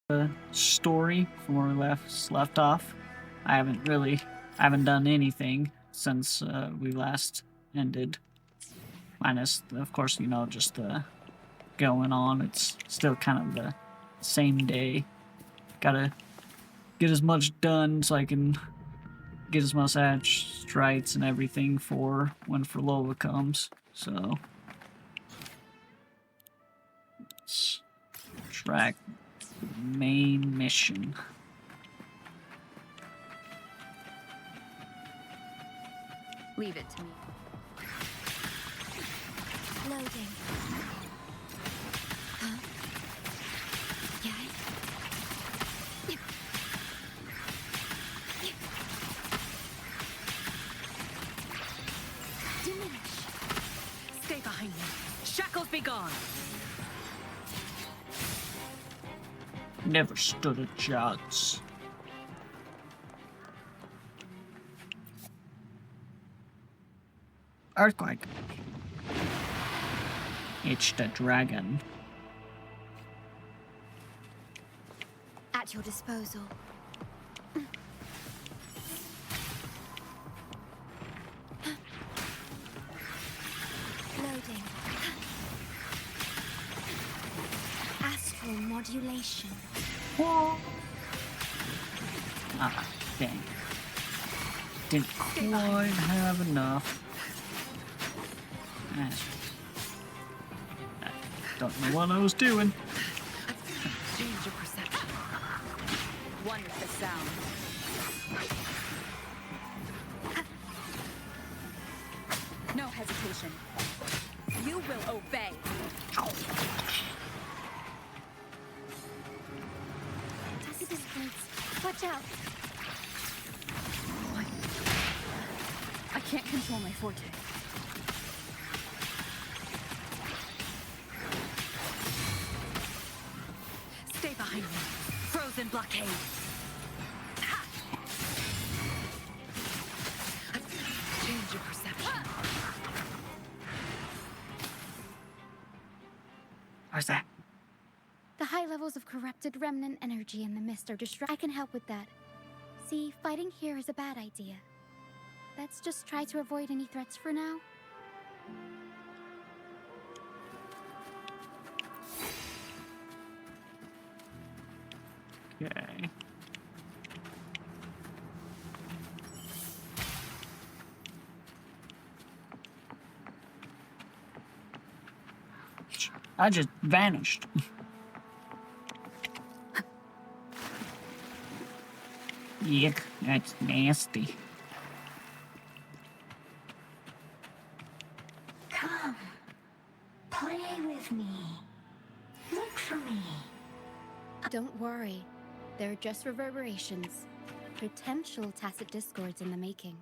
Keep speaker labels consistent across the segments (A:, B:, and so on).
A: the story from where we left off. I haven't done anything since we last ended. Minus, of course, just the going on. It's still kind of the same day. Gotta get as much done so I can get as much rights and everything for when Forlova comes. So let's track the main mission.
B: Leave it to me.
C: Loading. Huh? Yes? Diminish.
B: Stay behind me. Shackles be gone.
A: Never stood a chance. Earthquake. It's the dragon.
C: At your disposal. Loading. Astral modulation.
A: Ah, dang. Didn't quite have enough. I don't know what I was doing.
B: Change your perception. One with the sound. No hesitation. You will obey.
C: Tacitus points. Watch out.
B: I can't control my forte. Stay behind me. Frozen blockade. Change your perception.
A: Where's that?
C: The high levels of corrupted remnant energy in the mist are I can help with that. See, fighting here is a bad idea. Let's just try to avoid any threats for now.
A: Okay. I just vanished. Yuck, that's nasty.
D: Come, play with me. Look for me.
C: Don't worry. They're just reverberations. Potential tacit discords in the making.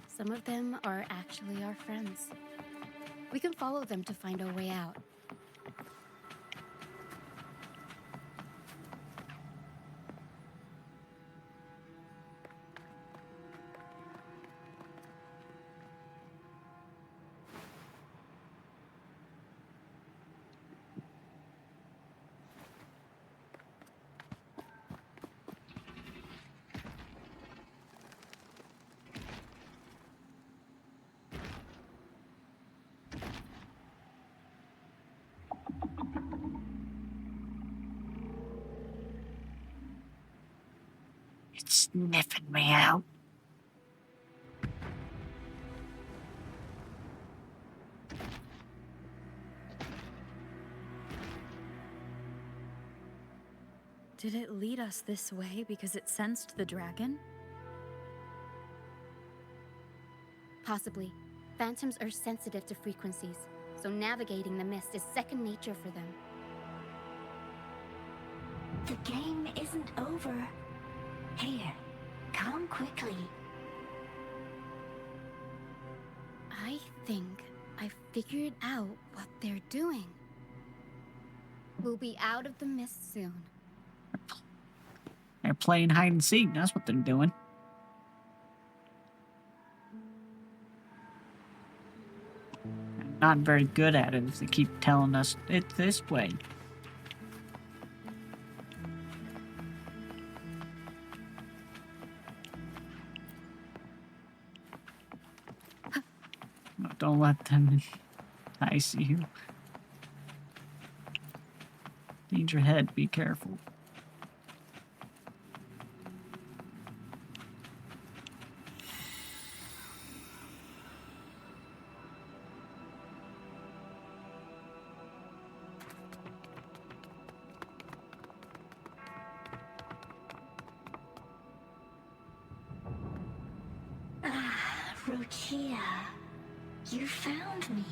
C: Some of them are actually our friends. We can follow them to find our way out.
A: It's sniffing me out.
B: Did it lead us this way because it sensed the dragon?
C: Possibly. Phantoms are sensitive to frequencies, so navigating the mist is second nature for them.
D: The game isn't over. Here, come quickly.
C: I think I figured out what they're doing. We'll be out of the mist soon.
A: They're playing hide and seek. That's what they're doing. Not very good at it if they keep telling us it's this way. Don't let them entice you. Need your head, be careful.
D: Ah, Rochia, you found me.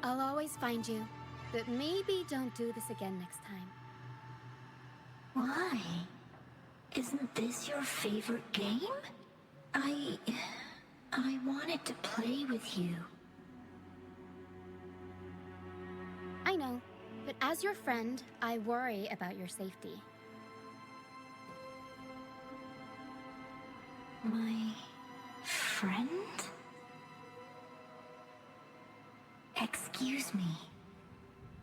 C: I'll always find you, but maybe don't do this again next time.
D: Why? Isn't this your favorite game? I wanted to play with you.
C: I know, but as your friend, I worry about your safety.
D: My friend? Excuse me.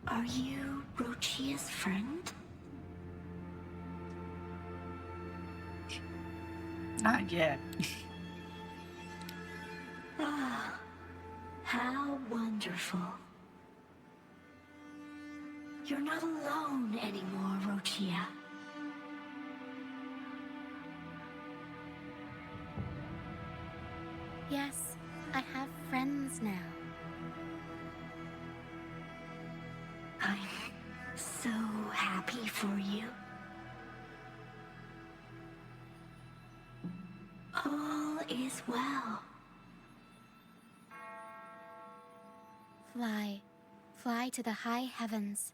D: Are you Rochia's friend?
A: Not yet.
D: Ah, how wonderful. You're not alone anymore, Rochia.
C: Yes, I have friends now.
D: I'm so happy for you. All is well.
C: Fly, fly to the high heavens.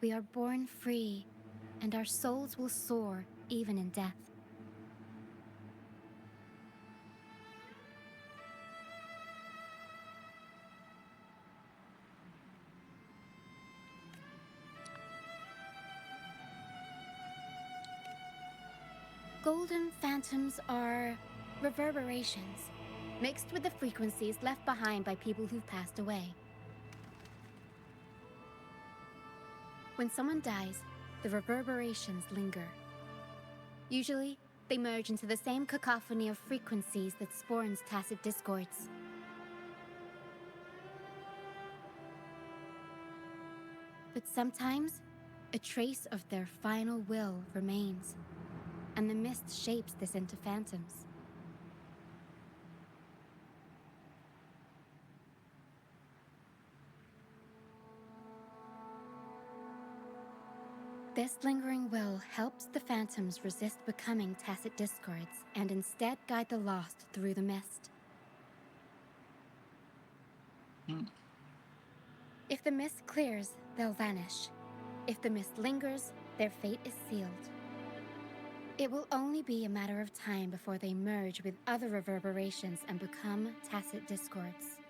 C: We are born free, and our souls will soar even in death. Golden phantoms are reverberations, mixed with the frequencies left behind by people who've passed away. When someone dies, the reverberations linger. Usually, they merge into the same cacophony of frequencies that spawns tacit discords. But sometimes, a trace of their final will remains, and the mist shapes this into phantoms. This lingering will helps the phantoms resist becoming tacit discords and instead guide the lost through the mist. If the mist clears, they'll vanish. If the mist lingers, their fate is sealed. It will only be a matter of time before they merge with other reverberations and become tacit discords.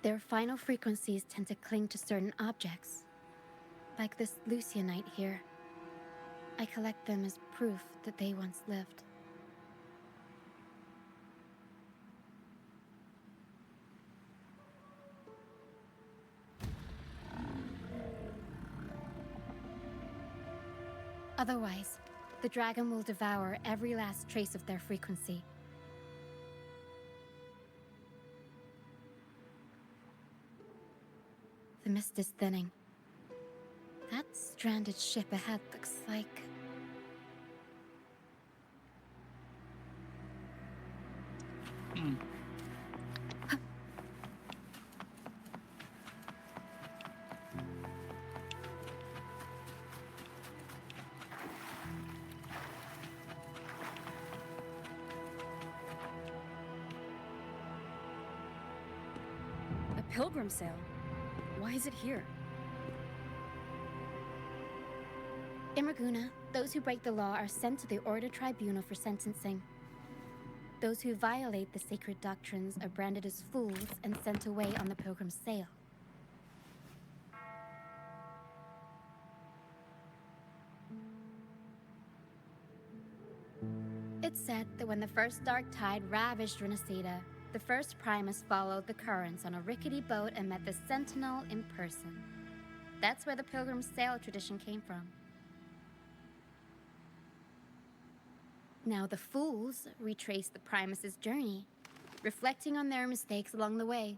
C: Their final frequencies tend to cling to certain objects, like this Lucianite here. I collect them as proof that they once lived. Otherwise, the dragon will devour every last trace of their frequency. The mist is thinning. That stranded ship ahead looks like...
B: A pilgrim sale? Why is it here?
C: In Raguna, those who break the law are sent to the Order Tribunal for sentencing. Those who violate the sacred doctrines are branded as fools and sent away on the pilgrim's sale. It's said that when the first dark tide ravaged Rinascita, the first Primus followed the currents on a rickety boat and met the Sentinel in person. That's where the pilgrim's sail tradition came from. Now the fools retrace the Primus's journey, reflecting on their mistakes along the way.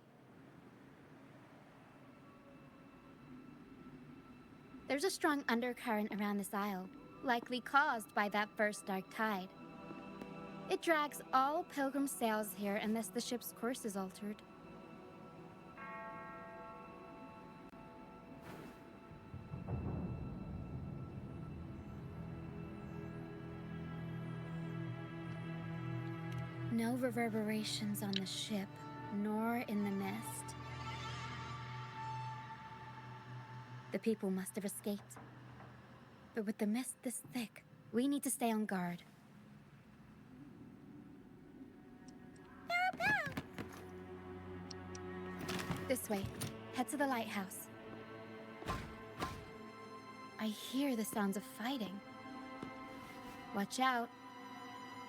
C: There's a strong undercurrent around this isle, likely caused by that first dark tide. It drags all pilgrim sails here unless the ship's course is altered. No reverberations on the ship, nor in the mist. The people must have escaped. But with the mist this thick, we need to stay on guard. This way. Head to the lighthouse. I hear the sounds of fighting. Watch out.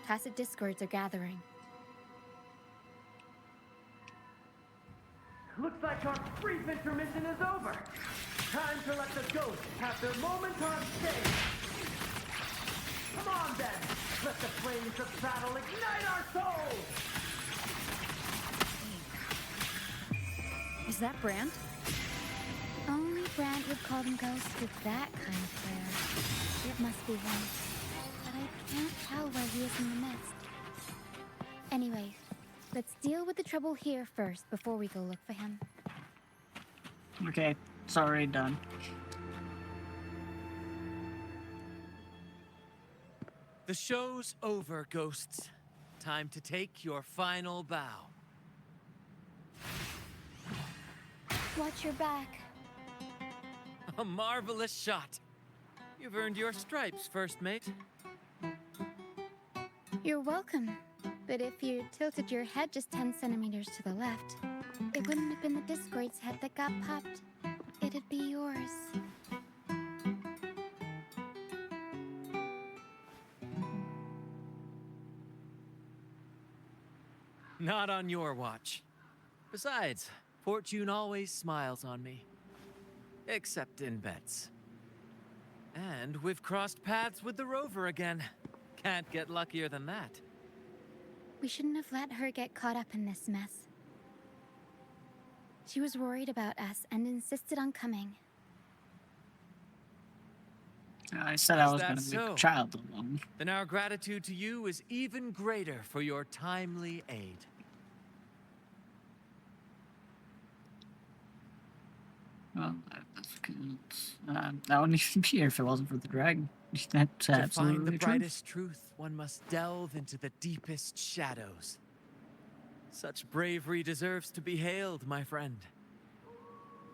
C: Tacit discords are gathering.
E: Looks like our brief intermission is over. Time to let the ghosts have their moment on stage. Come on then, let the flames of battle ignite our souls!
B: Is that Brand?
C: Only Brand would call them ghosts with that kind of flair. It must be one. But I can't tell where he is in the mist. Anyway, let's deal with the trouble here first before we go look for him.
A: Okay, it's already done.
F: The show's over, ghosts. Time to take your final bow.
C: Watch your back.
F: A marvelous shot. You've earned your stripes, first mate.
C: You're welcome. But if you tilted your head just 10 centimeters to the left, it wouldn't have been the Discord's head that got popped. It'd be yours.
F: Not on your watch. Besides, fortune always smiles on me. Except in bets. And we've crossed paths with the rover again. Can't get luckier than that.
C: We shouldn't have let her get caught up in this mess. She was worried about us and insisted on coming.
A: I said I
F: Is
A: was
F: that
A: going to leave
F: so?
A: the child alone.
F: Then our gratitude to you is even greater for your timely aid.
A: Well, I wouldn't even be here if it wasn't for the dragon. That's
F: To find
A: absolutely
F: the
A: true.
F: brightest truth, one must delve into the deepest shadows. Such bravery deserves to be hailed, my friend.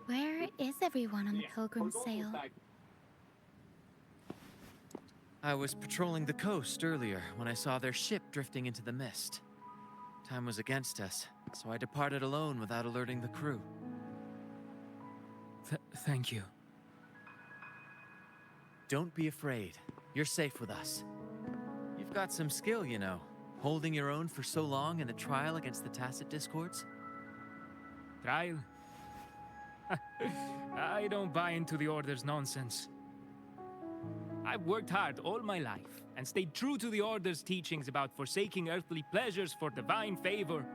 C: Where is everyone on the pilgrim sail?
F: I was patrolling the coast earlier when I saw their ship drifting into the mist. Time was against us, so I departed alone without alerting the crew.
G: Thank you.
F: Don't be afraid. You're safe with us. You've got some skill, you know, holding your own for so long in a trial against the Tacit Discords.
G: Trial? I don't buy into the Order's nonsense. I've worked hard all my life and stayed true to the Order's teachings about forsaking earthly pleasures for divine favor.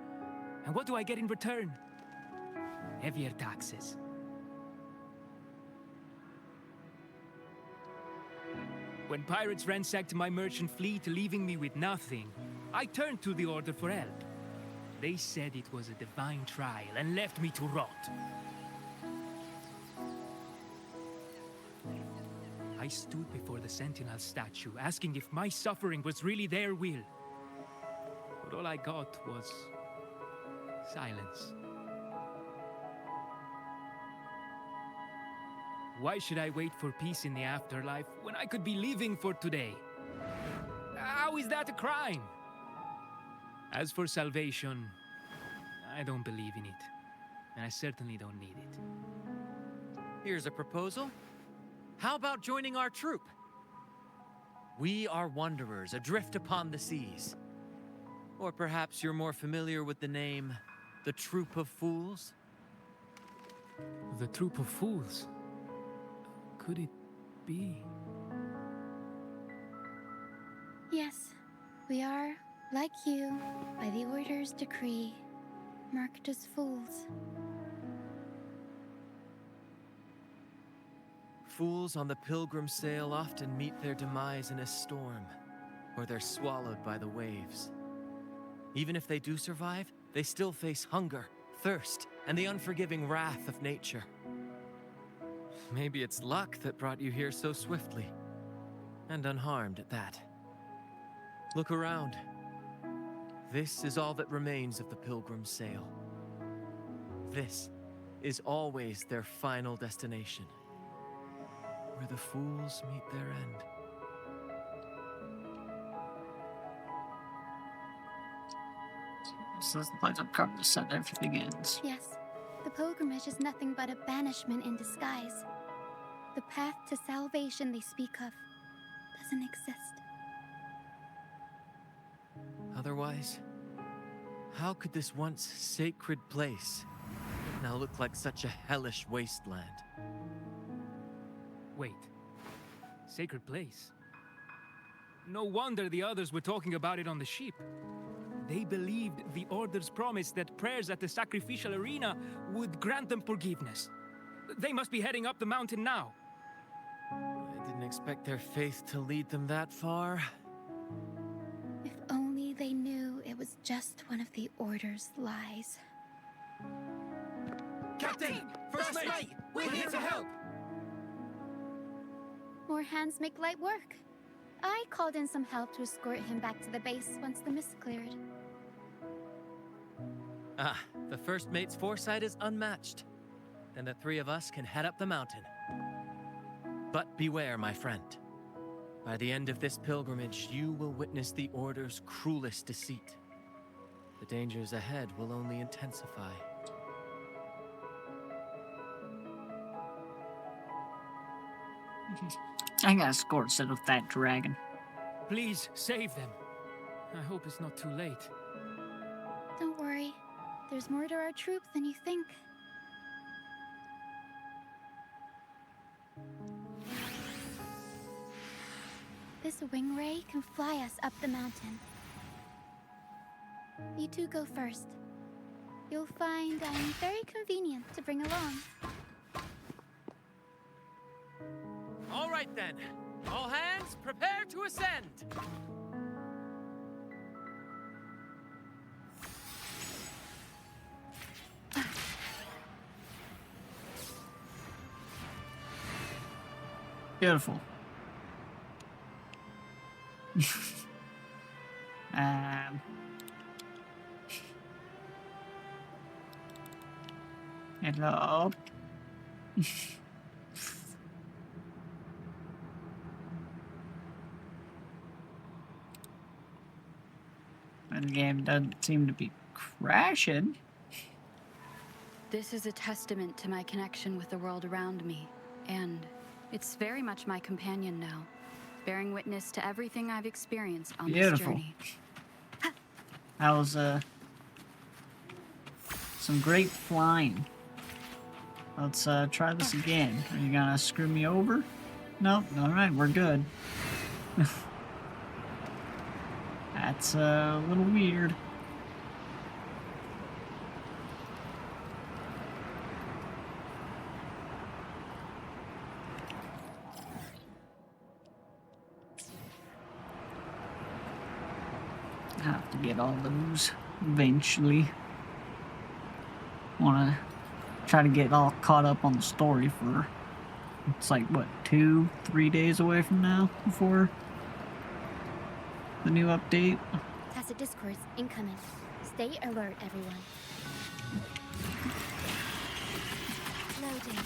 G: And what do I get in return? Heavier taxes. When pirates ransacked my merchant fleet, leaving me with nothing, I turned to the Order for help. They said it was a divine trial and left me to rot. I stood before the Sentinel statue, asking if my suffering was really their will. But all I got was silence. Why should I wait for peace in the afterlife when I could be living for today? How is that a crime? As for salvation, I don't believe in it. And I certainly don't need it.
F: Here's a proposal. How about joining our troop? We are wanderers adrift upon the seas. Or perhaps you're more familiar with the name, the Troop of Fools?
G: The troop of fools. Could it be?
C: Yes, We are, like you, by the Order's decree, marked as fools.
F: Fools on the pilgrim sail often meet their demise in a storm, or they're swallowed by the waves. Even if they do survive, they still face hunger, thirst, and the unforgiving wrath of nature. Maybe it's luck that brought you here so swiftly, and unharmed at that. Look around. This is all that remains of the pilgrim sail. This is always their final destination, where the fools meet their end.
A: This is the place I've come to set everything ends.
C: Yes, the pilgrimage is nothing but a banishment in disguise. The path to salvation they speak of doesn't exist.
F: Otherwise, how could this once sacred place now look like such a hellish wasteland?
G: Wait. Sacred place? No wonder the others were talking about it on the ship. They believed the Order's promise that prayers at the sacrificial arena would grant them forgiveness. They must be heading up the mountain now.
F: I didn't expect their faith to lead them that far.
C: If only they knew it was just one of the Order's lies.
F: Captain! First mate! We're here to help!
C: More hands make light work. I called in some help to escort him back to the base once the mist cleared.
F: Ah, the first mate's foresight is unmatched. Then the three of us can head up the mountain. But beware, my friend. By the end of this pilgrimage, you will witness the Order's cruelest deceit. The dangers ahead will only intensify.
A: I gotta score instead of that dragon.
G: Please save them. I hope it's not too late.
C: Don't worry. There's more to our troop than you think. This wing ray can fly us up the mountain. You two go first. You'll find I'm very convenient to bring along.
F: All right then. All hands, prepare to ascend!
A: Beautiful. Hello. The game doesn't seem to be crashing.
B: This is a testament to my connection with the world around me, and it's very much my companion now, bearing witness to everything I've experienced on this
A: Beautiful.
B: journey.
A: That was some great flying. Let's try this again. Are you gonna screw me over? Nope. All right, we're good. That's a little weird. I have to get all those eventually. Wanna try to get all caught up on the story for, it's like what, 2-3 days away from now before the new update.
C: Tacit discourse incoming. Stay alert, everyone. Loading.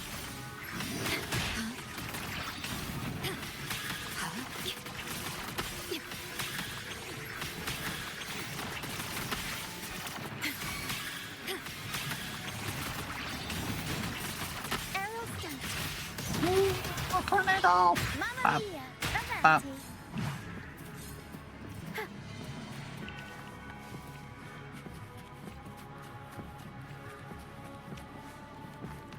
C: Arrow stunt.
A: A tornado!
C: Mamma
A: Bop.
C: mia!
A: Bop.
C: Avanti.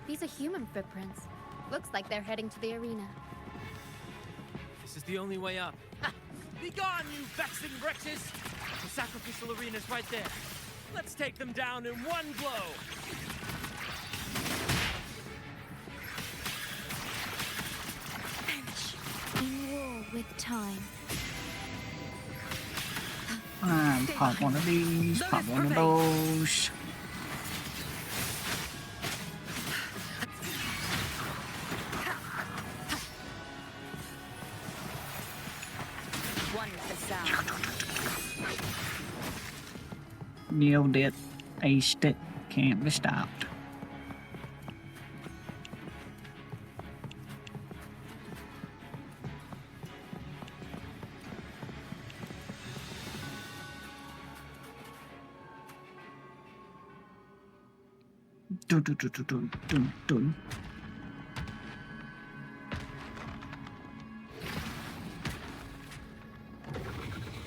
C: These are human footprints. Looks like they're heading to the arena.
F: This is the only way up. Be gone, you vexing wretches! The sacrificial arena's right there. Let's take them down in one blow!
C: In war with time.
A: Pop one of these, pop one of those.
B: One with the sound.
A: Nailed it. Aced it. Can't be stopped. Dun, dun, dun, dun, dun, dun.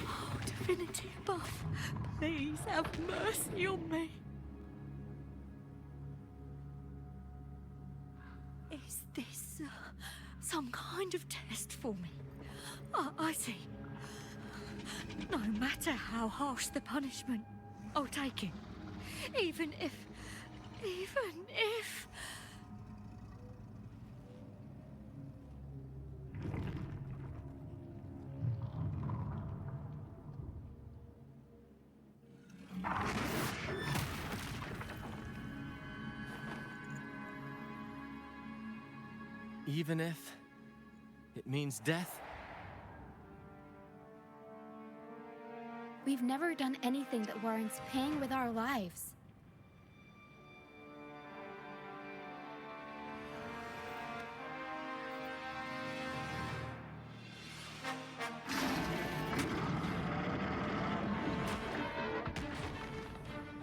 D: Oh, divinity above, please have mercy on me. Is this some kind of test for me? I see. No matter how harsh the punishment, I'll take it. Even if...
F: Even if it means death?
C: We've never done anything that warrants paying with our lives.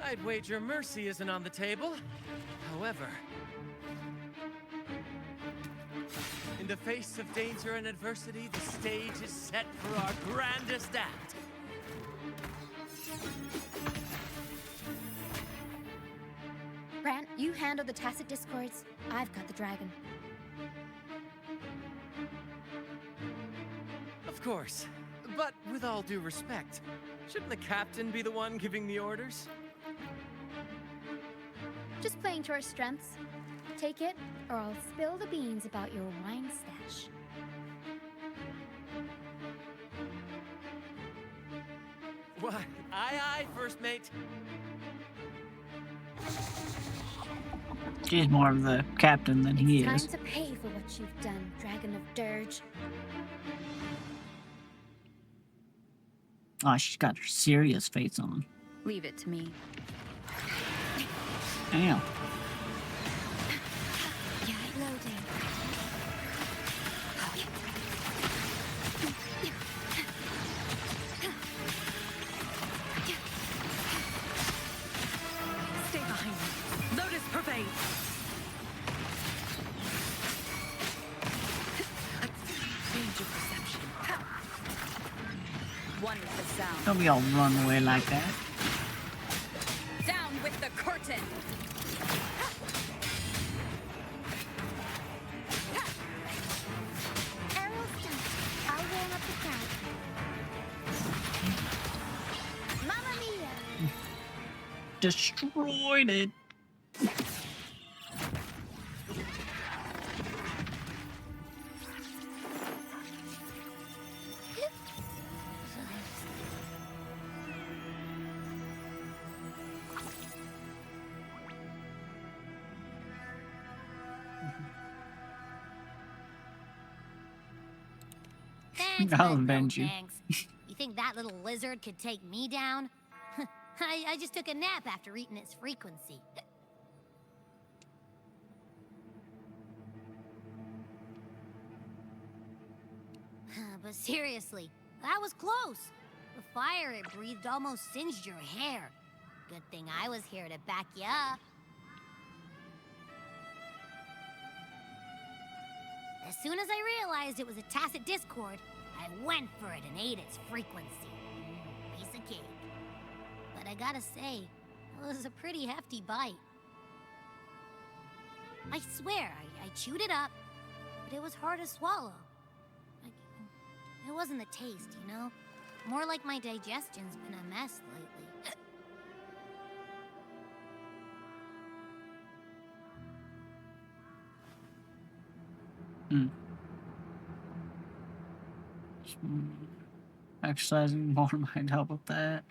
F: I'd wager mercy isn't on the table. However, in the face of danger and adversity, the stage is set for our grandest act.
C: Grant, you handle the tacit discords. I've got the dragon.
F: Of course. But with all due respect, shouldn't the captain be the one giving the orders?
C: Just playing to our strengths. Take it, or I'll spill the beans about your wine stash.
F: Why, aye, first mate.
A: She's more of the captain than he
C: It's
A: is.
C: time to pay for what you've done, Dragon of Dirge.
A: Oh, she's got her serious face on.
B: Leave it to me.
A: Damn.
C: Yeah, loading.
D: Stay behind me. Lotus pervade. Change of perception.
B: One with the sound.
A: Don't be all run away like that.
B: Down with the curtain.
C: Arrow stunt. I'll warm up the crowd. Mamma mia!
A: Destroyed it.
H: Thanks,
A: I'll
H: but no
A: avenge you.
H: thanks. You think that little lizard could take me down? I just took a nap after eating its frequency. But seriously, that was close. The fire it breathed almost singed your hair. Good thing I was here to back you up. As soon as I realized it was a tacit discord, I went for it and ate its frequency. Piece of cake. But I gotta say, it was a pretty hefty bite. I swear, I chewed it up, but it was hard to swallow. It wasn't the taste, you know? More like my digestion's been a mess lately.
A: Exercising more might help with that.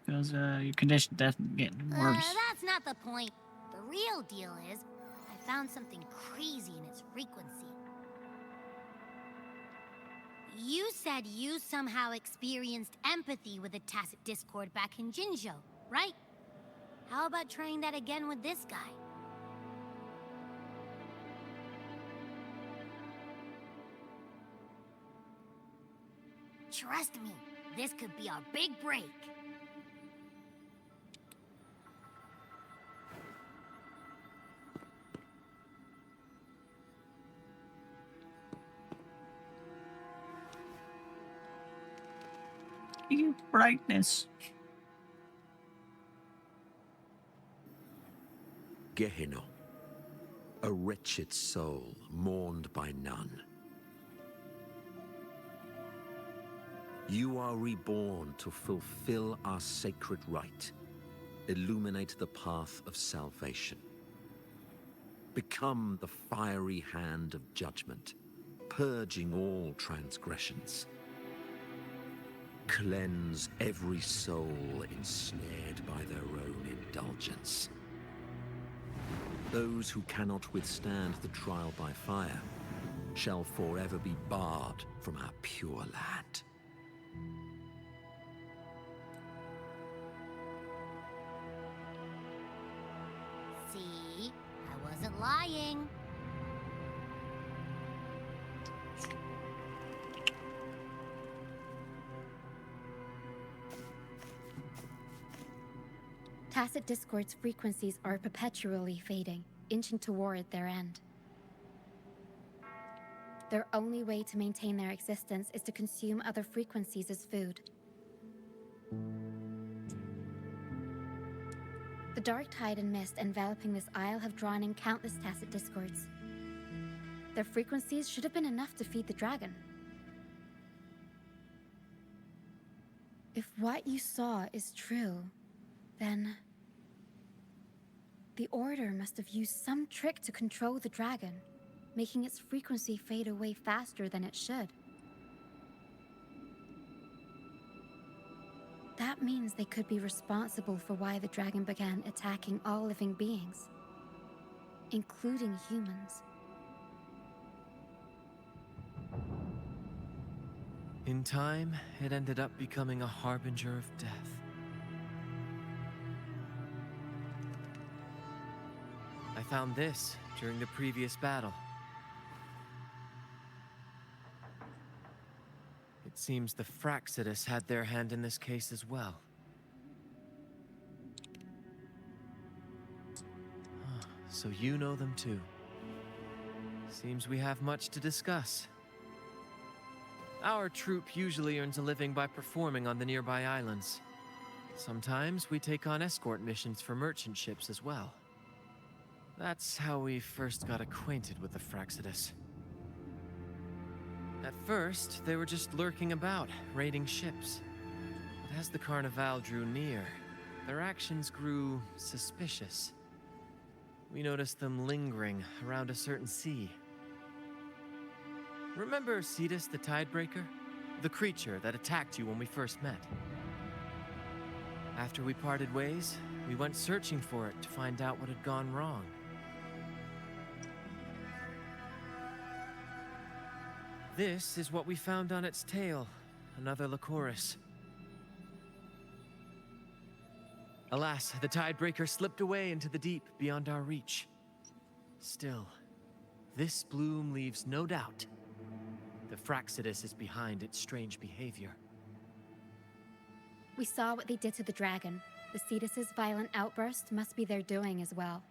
A: Because your condition definitely getting worse.
H: That's not the point. The real deal is, I found something crazy in its frequency. You said you somehow experienced empathy with the Tacit Discord back in Jinzhou, right? How about trying that again with this guy? Trust me, this could be our big break.
A: You brightness.
I: Gehenna, a wretched soul mourned by none. You are reborn to fulfill our sacred rite, illuminate the path of salvation. Become the fiery hand of judgment, purging all transgressions. Cleanse every soul ensnared by their own indulgence. Those who cannot withstand the trial by fire shall forever be barred from our pure land.
H: See? I wasn't lying.
C: Tacit Discord's frequencies are perpetually fading, inching toward their end. Their only way to maintain their existence is to consume other frequencies as food. The dark tide and mist enveloping this isle have drawn in countless Tacit Discords. Their frequencies should have been enough to feed the dragon. If what you saw is true, then the Order must have used some trick to control the dragon, making its frequency fade away faster than it should. That means they could be responsible for why the dragon began attacking all living beings, including humans.
F: In time, it ended up becoming a harbinger of death. I found this during the previous battle. It seems the Fraxitus had their hand in this case as well. So you know them too. Seems we have much to discuss. Our troop usually earns a living by performing on the nearby islands. Sometimes we take on escort missions for merchant ships as well. That's how we first got acquainted with the Fraxitus. At first, they were just lurking about, raiding ships. But as the Carnival drew near, their actions grew suspicious. We noticed them lingering around a certain sea. Remember Cetus the Tidebreaker? The creature that attacked you when we first met? After we parted ways, we went searching for it to find out what had gone wrong. This is what we found on its tail, another Lycoris. Alas, the Tidebreaker slipped away into the deep beyond our reach. Still, this bloom leaves no doubt. The Fraxitus is behind its strange behavior.
C: We saw what they did to the dragon. The Cetus's violent outburst must be their doing as well.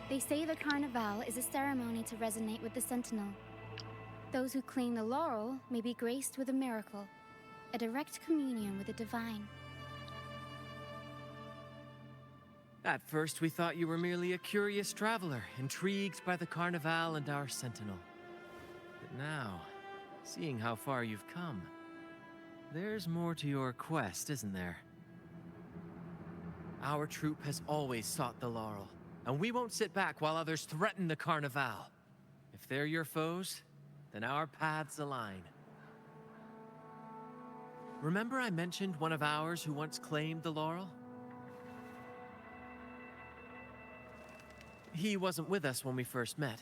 C: They say the Carnival is a ceremony to resonate with the Sentinel. Those who claim the laurel may be graced with a miracle, a direct communion with the divine.
F: At first, we thought you were merely a curious traveler, intrigued by the Carnival and our Sentinel. But now, seeing how far you've come, there's more to your quest, isn't there? Our troop has always sought the laurel, and we won't sit back while others threaten the Carnival. If they're your foes, then our paths align. Remember I mentioned one of ours who once claimed the laurel? He wasn't with us when we first met.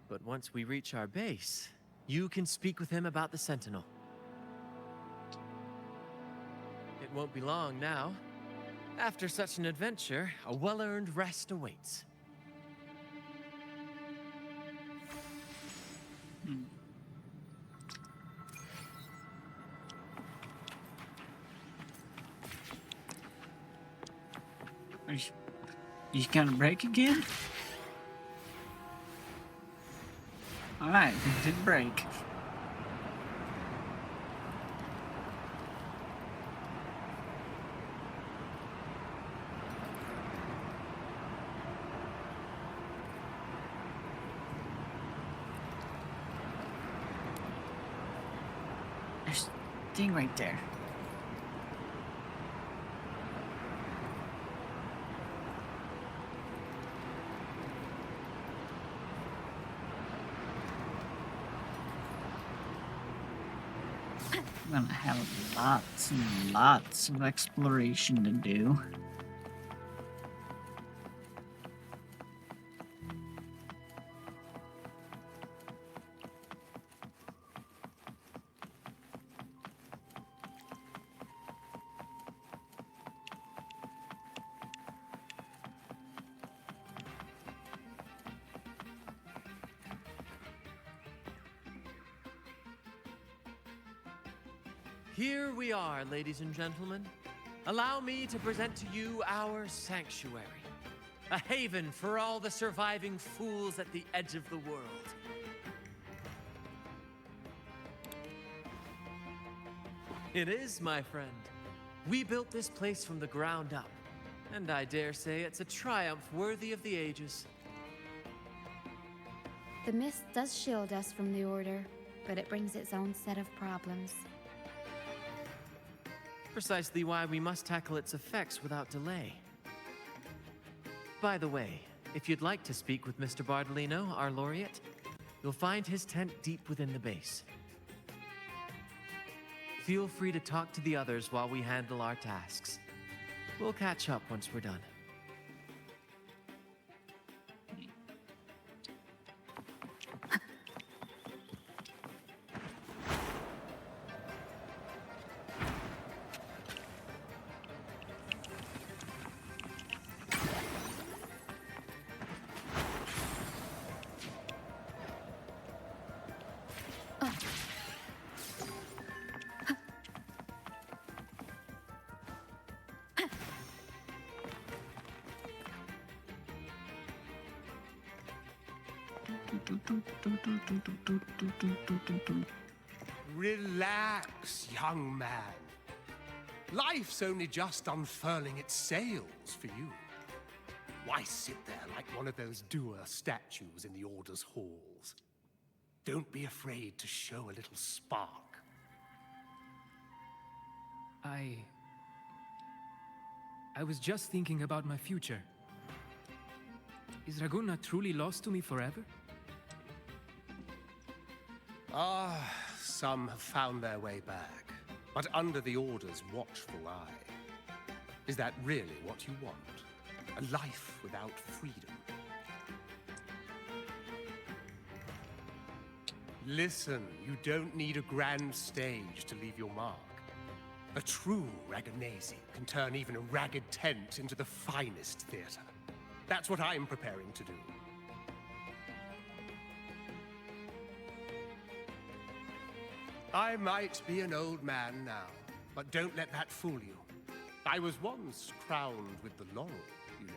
F: But once we reach our base, you can speak with him about the Sentinel. It won't be long now. After such an adventure, a well-earned rest awaits.
A: You gonna break again? Alright, it did break. There's a thing right there. I'm gonna have lots and lots of exploration to do.
F: Here we are, ladies and gentlemen. Allow me to present to you our sanctuary. A haven for all the surviving fools at the edge of the world. It is, my friend. We built this place from the ground up, and I dare say it's a triumph worthy of the ages.
C: The mist does shield us from the Order, but it brings its own set of problems.
F: Precisely why we must tackle its effects without delay. By the way, if you'd like to speak with Mr. Bardolino, our laureate, you'll find his tent deep within the base. Feel free to talk to the others while we handle our tasks. We'll catch up once we're done.
J: Relax, young man. Life's only just unfurling its sails for you. Why sit there like one of those dour statues in the Order's halls? Don't be afraid to show a little spark.
G: I was just thinking about my future. Is Raguna truly lost to me forever?
J: Ah, some have found their way back, but under the Order's watchful eye. Is that really what you want? A life without freedom? Listen, you don't need a grand stage to leave your mark. A true Raganese can turn even a ragged tent into the finest theater. That's what I'm preparing to do. I might be an old man now, but don't let that fool you. I was once crowned with the laurel, you know.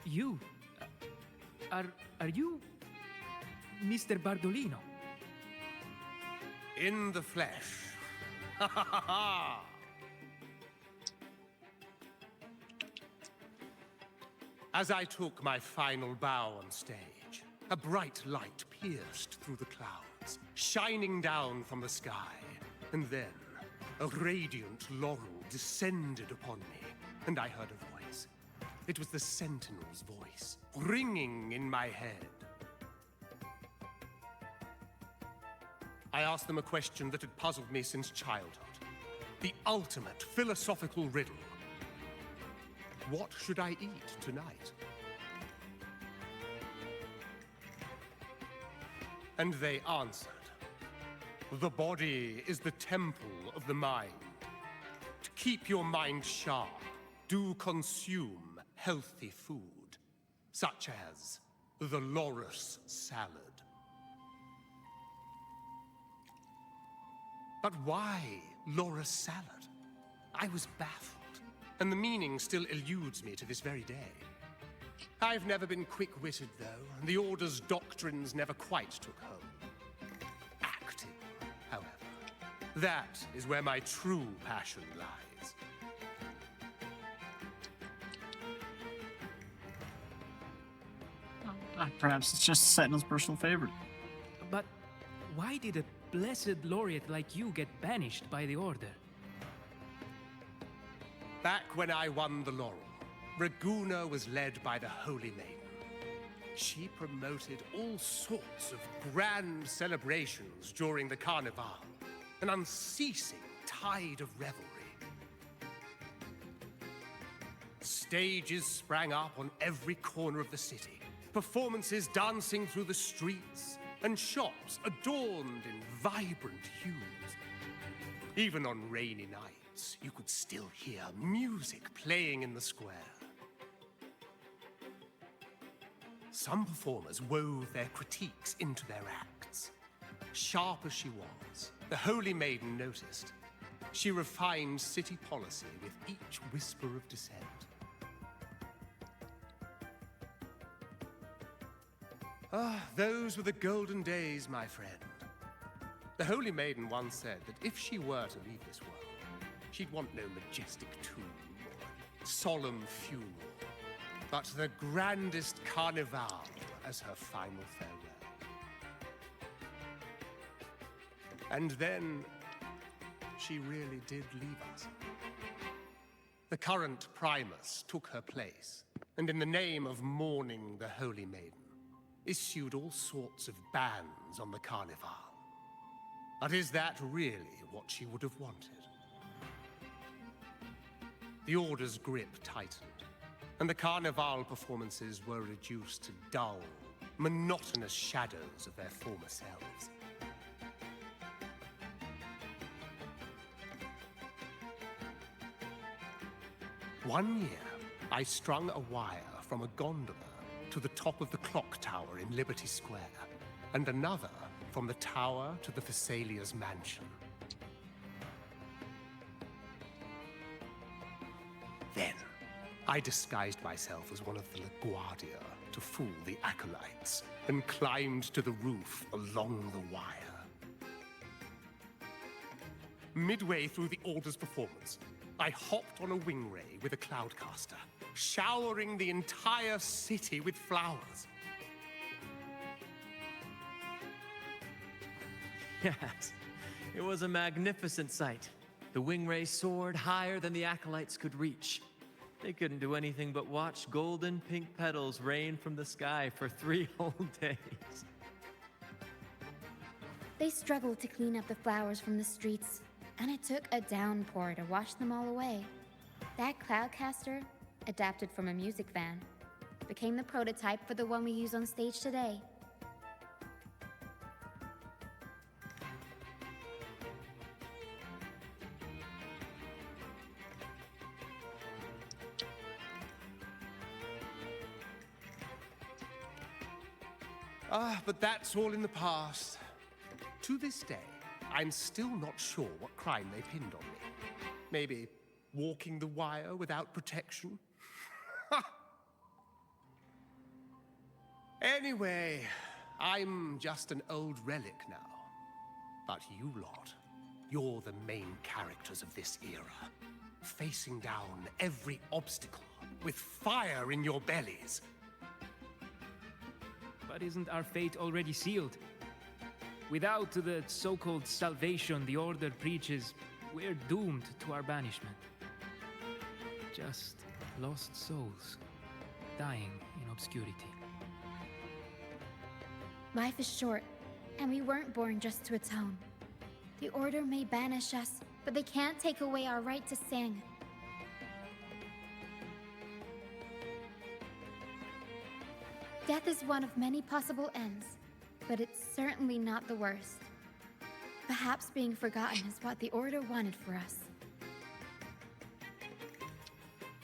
G: You? Are you Mr. Bardolino?
J: In the flesh. Ha ha ha ha! As I took my final bow on stage, a bright light pierced through the clouds, shining down from the sky. And then, a radiant laurel descended upon me, and I heard a voice. It was the Sentinel's voice, ringing in my head. I asked them a question that had puzzled me since childhood. The ultimate philosophical riddle. What should I eat tonight? And they answered. The body is the temple of the mind. To keep your mind sharp, do consume healthy food, such as the loris salad. But why loris salad? I was baffled, and the meaning still eludes me to this very day. I've never been quick-witted, though, and the Order's doctrines never quite took home. Acting, however, that is where my true passion lies.
A: Perhaps it's just Sentinel's personal favorite.
G: But why did a blessed laureate like you get banished by the Order?
J: Back when I won the laurel, Raguna was led by the Holy Maiden. She promoted all sorts of grand celebrations during the Carnival, an unceasing tide of revelry. Stages sprang up on every corner of the city, performances dancing through the streets, and shops adorned in vibrant hues. Even on rainy nights, you could still hear music playing in the square. Some performers wove their critiques into their acts. Sharp as she was, the Holy Maiden noticed. She refined city policy with each whisper of dissent. Ah, those were the golden days, my friend. The Holy Maiden once said that if she were to leave this world, she'd want no majestic tomb or solemn funeral, but the grandest carnival as her final farewell. And then, she really did leave us. The current Primus took her place, and in the name of mourning the Holy Maiden, issued all sorts of bans on the Carnival. But is that really what she would have wanted? The Order's grip tightened, and the Carnival performances were reduced to dull, monotonous shadows of their former selves. One year, I strung a wire from a gondola to the top of the clock tower in Liberty Square, and another from the tower to the Thessalia's mansion. Then, I disguised myself as one of the LaGuardia to fool the acolytes, and climbed to the roof along the wire. Midway through the Order's performance, I hopped on a wing ray with a cloudcaster, showering the entire city with flowers.
F: Yes, it was a magnificent sight. The wingray soared higher than the acolytes could reach. They couldn't do anything but watch golden pink petals rain from the sky for 3 whole days.
C: They struggled to clean up the flowers from the streets, and it took a downpour to wash them all away. That cloudcaster, adapted from a music van, became the prototype for the one we use on stage today.
J: Ah, but that's all in the past. To this day, I'm still not sure what crime they pinned on me. Maybe walking the wire without protection? Anyway, I'm just an old relic now. But you lot, you're the main characters of this era, facing down every obstacle with fire in your bellies.
G: But isn't our fate already sealed? Without the so-called salvation the Order preaches, we're doomed to our banishment. Just lost souls, dying in obscurity.
C: Life is short, and we weren't born just to atone. The Order may banish us, but they can't take away our right to sing. Death is one of many possible ends, but it's certainly not the worst. Perhaps being forgotten is what the Order wanted for us.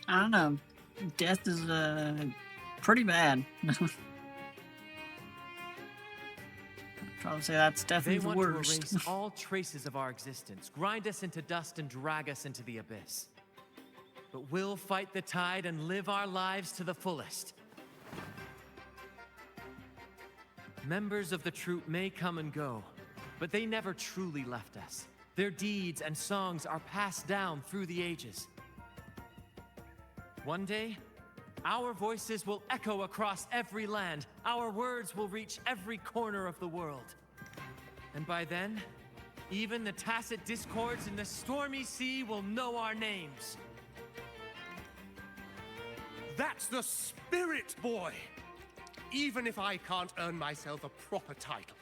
A: I don't know. Death is pretty bad. Probably say that's definitely the
F: They want
A: worst.
F: to erase all traces of our existence, grind us into dust and drag us into the abyss. But we'll fight the tide and live our lives to the fullest. Members of the troupe may come and go, but they never truly left us. Their deeds and songs are passed down through the ages. One day, our voices will echo across every land. Our words will reach every corner of the world. And by then, even the tacit discords in the stormy sea will know our names.
J: That's the spirit, boy! Even if I can't earn myself a proper title,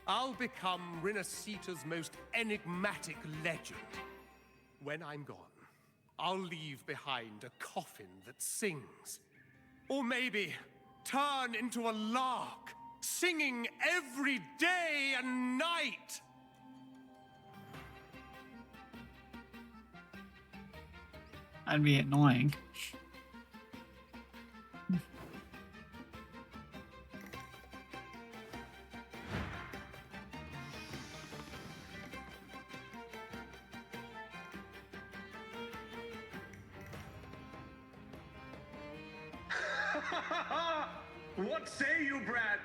J: I'll become Rinascita's most enigmatic legend. When I'm gone, I'll leave behind a coffin that sings. Or maybe turn into a lark, singing every day and night.
A: That'd be annoying.
K: What say you, Brad?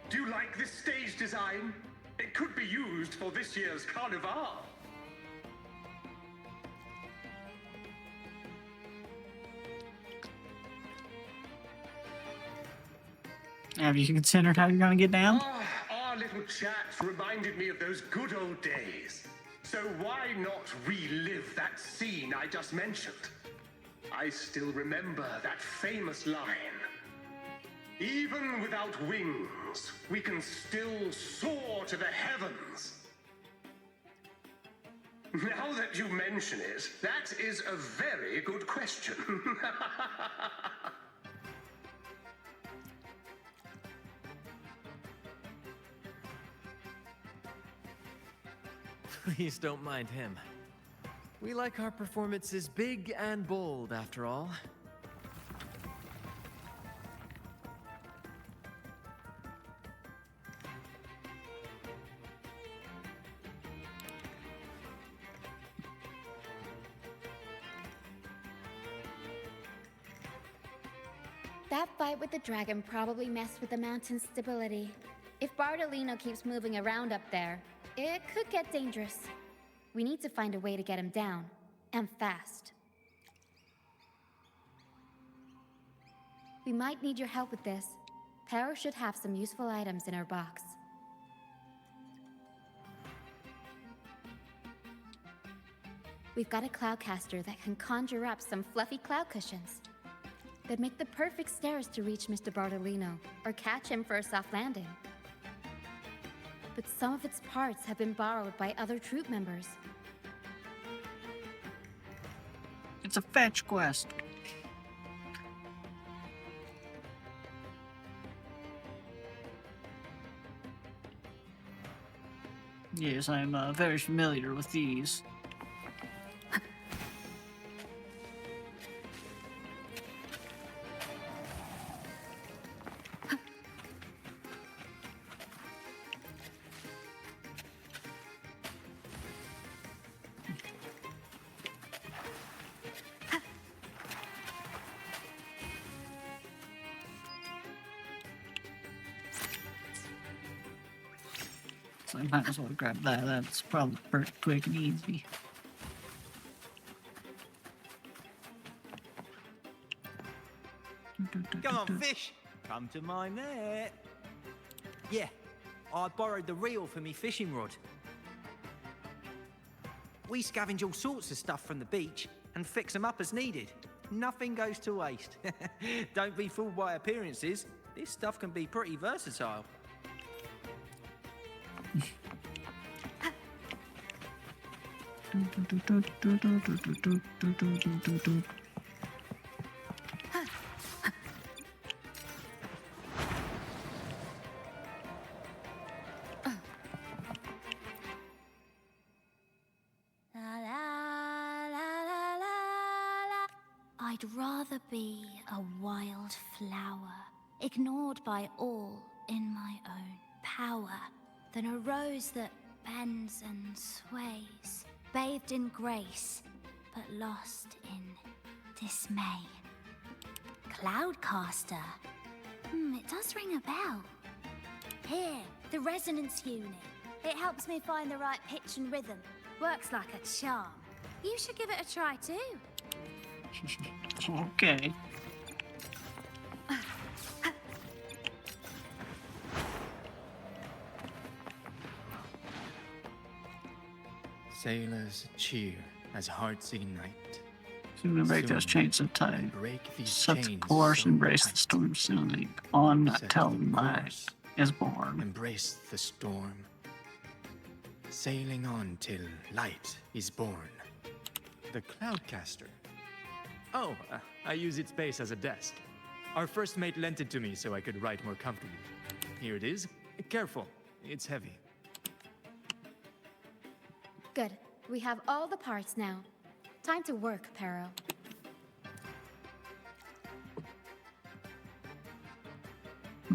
K: Do you like this stage design? It could be used for this year's carnival.
A: Have you considered how you're gonna get down?
K: Our little chat reminded me of those good old days. So why not relive that scene I just mentioned? I still remember that famous line. Even without wings, we can still soar to the heavens. Now that you mention it, that is a very good question.
F: Please don't mind him. We like our performances big and bold, after all.
C: That fight with the dragon probably messed with the mountain's stability. If Bartolino keeps moving around up there, it could get dangerous. We need to find a way to get him down, and fast. We might need your help with this. Pero should have some useful items in her box. We've got a cloudcaster that can conjure up some fluffy cloud cushions. They'd make the perfect stairs to reach Mr. Bartolino, or catch him for a soft landing. But some of its parts have been borrowed by other troop members.
A: It's a fetch quest. Yes, I'm very familiar with these. So I might as well grab that. That's probably pretty quick and easy.
L: fish! Come to my net. Yeah, I borrowed the reel for me fishing rod. We scavenge all sorts of stuff from the beach and fix them up as needed. Nothing goes to waste. Don't be fooled by appearances. This stuff can be pretty versatile.
H: La, la, la, la, la. I'd rather be a wild flower, ignored by all in my own power, than a rose that bends and sways, bathed in grace, but lost in dismay. Cloudcaster. It does ring a bell. Here, the resonance unit. It helps me find the right pitch and rhythm. Works like a charm. You should give it a try too.
A: Okay.
M: Sailors cheer as hearts ignite.
A: Soon to break those chains of tide. Set the course, embrace the storm sounding on till light is born.
M: Embrace the storm. Sailing on till light is born. The Cloudcaster. Oh, I use its base as a desk. Our first mate lent it to me so I could write more comfortably. Here it is. Careful, it's heavy.
C: Good. We have all the parts now. Time to work, Pero.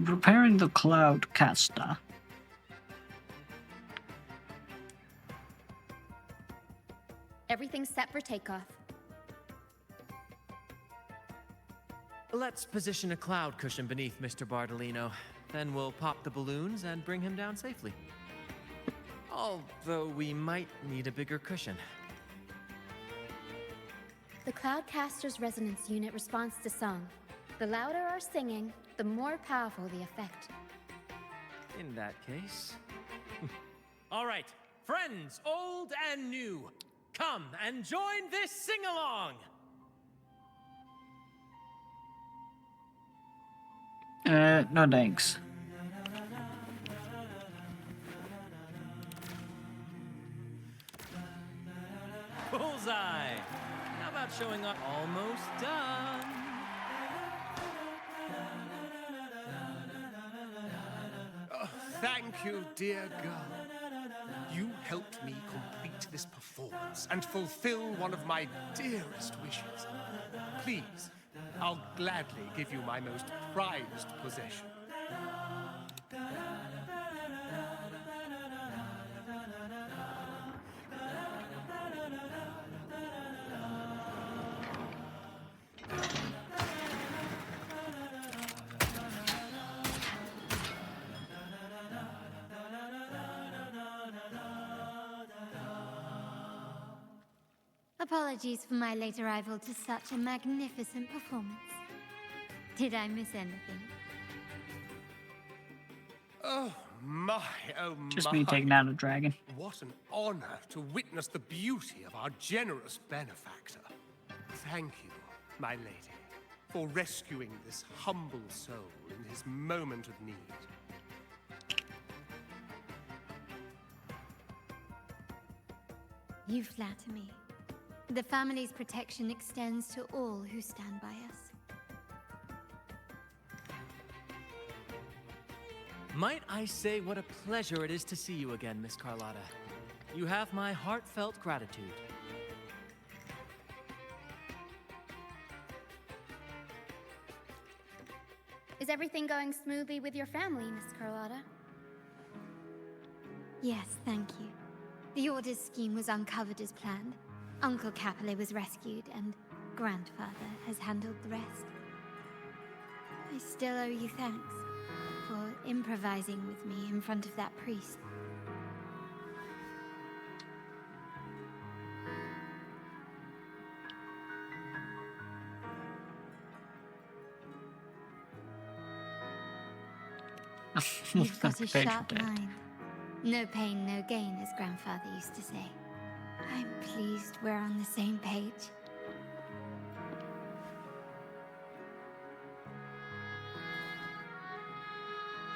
A: Preparing the Cloudcaster.
C: Everything's set for takeoff.
F: Let's position a cloud cushion beneath Mr. Bardolino. Then we'll pop the balloons and bring him down safely. Although we might need a bigger cushion.
C: The Cloudcaster's resonance unit responds to song. The louder our singing, the more powerful the effect.
F: In that case... All right, friends, old and new, come and join this sing-along!
A: No thanks.
F: Bullseye! How about showing up? Almost done.
J: Oh, thank you, dear girl. You helped me complete this performance and fulfill one of my dearest wishes. Please, I'll gladly give you my most prized possession.
H: Apologies for my late arrival to such a magnificent performance. Did I miss anything?
J: Oh my, oh my.
A: Just me taking out a dragon.
J: What an honor to witness the beauty of our generous benefactor. Thank you, my lady, for rescuing this humble soul in his moment of need.
H: You flatter me. The family's protection extends to all who stand by us.
F: Might I say what a pleasure it is to see you again, Miss Carlotta. You have my heartfelt gratitude.
C: Is everything going smoothly with your family, Miss Carlotta?
H: Yes, thank you. The Order's scheme was uncovered as planned. Uncle Capulet was rescued, and Grandfather has handled the rest. I still owe you thanks for improvising with me in front of that priest.
C: You've got a
A: Paid for
C: sharp
A: that.
C: mind. No pain, no gain, as Grandfather used to say. I'm pleased we're on the same page.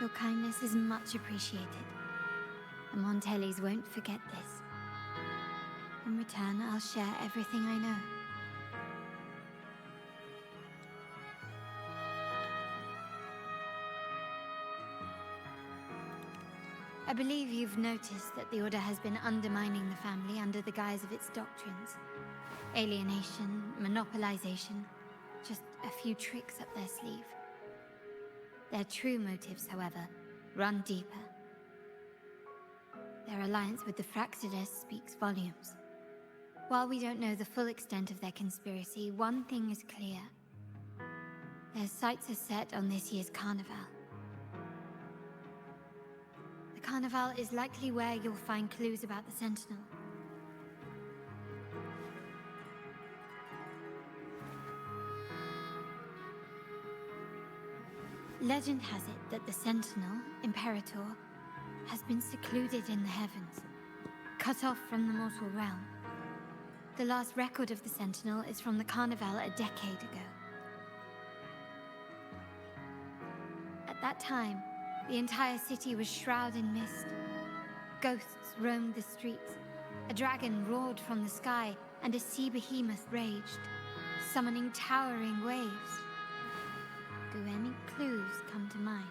C: Your kindness is much appreciated. The Montellis won't forget this. In return, I'll share everything I know. I believe you've noticed that the Order has been undermining the family under the guise of its doctrines. Alienation, monopolization, just a few tricks up their sleeve. Their true motives, however, run deeper. Their alliance with the Fraxides speaks volumes. While we don't know the full extent of their conspiracy, one thing is clear. Their sights are set on this year's carnival. The carnival is likely where you'll find clues about the Sentinel. Legend has it that the Sentinel, Imperator, has been secluded in the heavens, cut off from the mortal realm. The last record of the Sentinel is from the Carnival a decade ago. At that time, the entire city was shrouded in mist. Ghosts roamed the streets. A dragon roared from the sky, and a sea behemoth raged, summoning towering waves. Do any clues come to mind?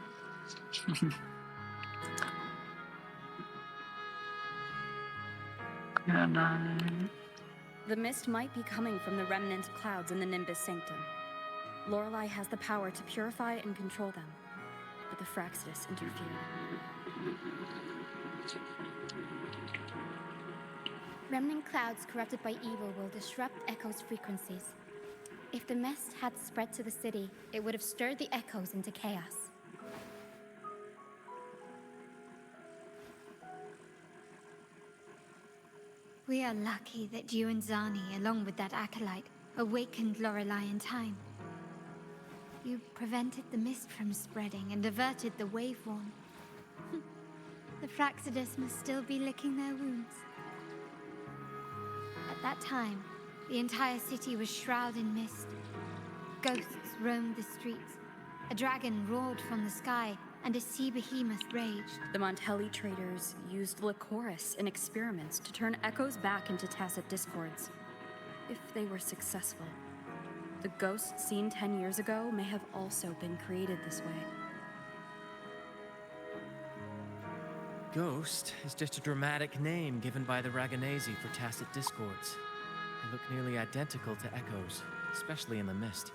B: The mist might be coming from the remnant clouds in the Nimbus Sanctum. Lorelei has the power to purify and control them, but the Fraxides interfered.
C: Remnant clouds corrupted by evil will disrupt Echo's frequencies. If the mist had spread to the city, it would have stirred the echoes into chaos. We are lucky that you and Zani, along with that acolyte, awakened Lorelei in time. You prevented the mist from spreading and averted the waveform. The Fraxides must still be licking their wounds. At that time, the entire city was shrouded in mist. Ghosts roamed the streets. A dragon roared from the sky, and a sea behemoth raged.
B: The Montelli traders used Lycoris in experiments to turn echoes back into tacit discords. If they were successful, the ghosts seen 10 years ago may have also been created this way.
F: Ghost is just a dramatic name given by the Raganesi for tacit discords. They look nearly identical to echoes, especially in the mist.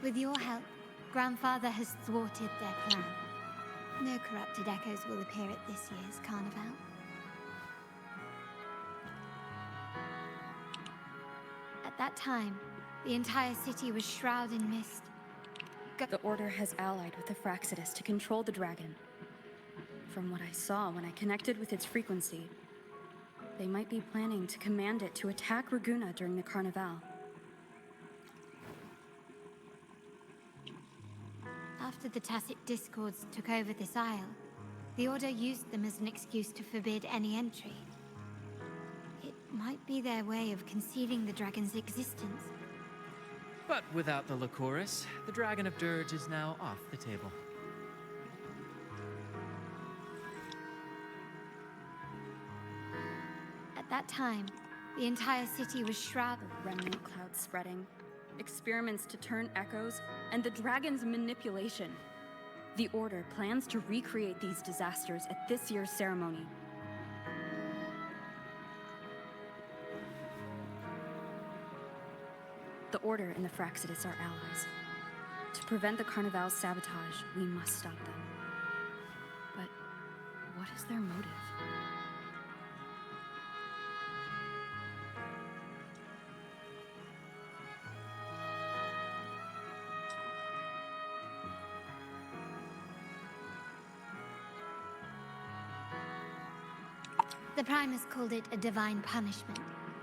C: With your help, Grandfather has thwarted their plan. No corrupted echoes will appear at this year's carnival. At that time, the entire city was shrouded in mist.
B: The Order has allied with the Fraxides to control the dragon. From what I saw when I connected with its frequency, they might be planning to command it to attack Raguna during the carnival.
C: After the tacit discords took over this isle, the Order used them as an excuse to forbid any entry. It might be their way of concealing the dragon's existence.
F: But without the Lycoris, the Dragon of Dirge is now off the table.
C: At that time, the entire city was shrouded.
B: Remnant clouds spreading, experiments to turn echoes, and the dragon's manipulation. The Order plans to recreate these disasters at this year's ceremony. The Order and the Fraxides are allies. To prevent the Carnival's sabotage, we must stop them. But what is their motive?
C: The Primus called it a divine punishment,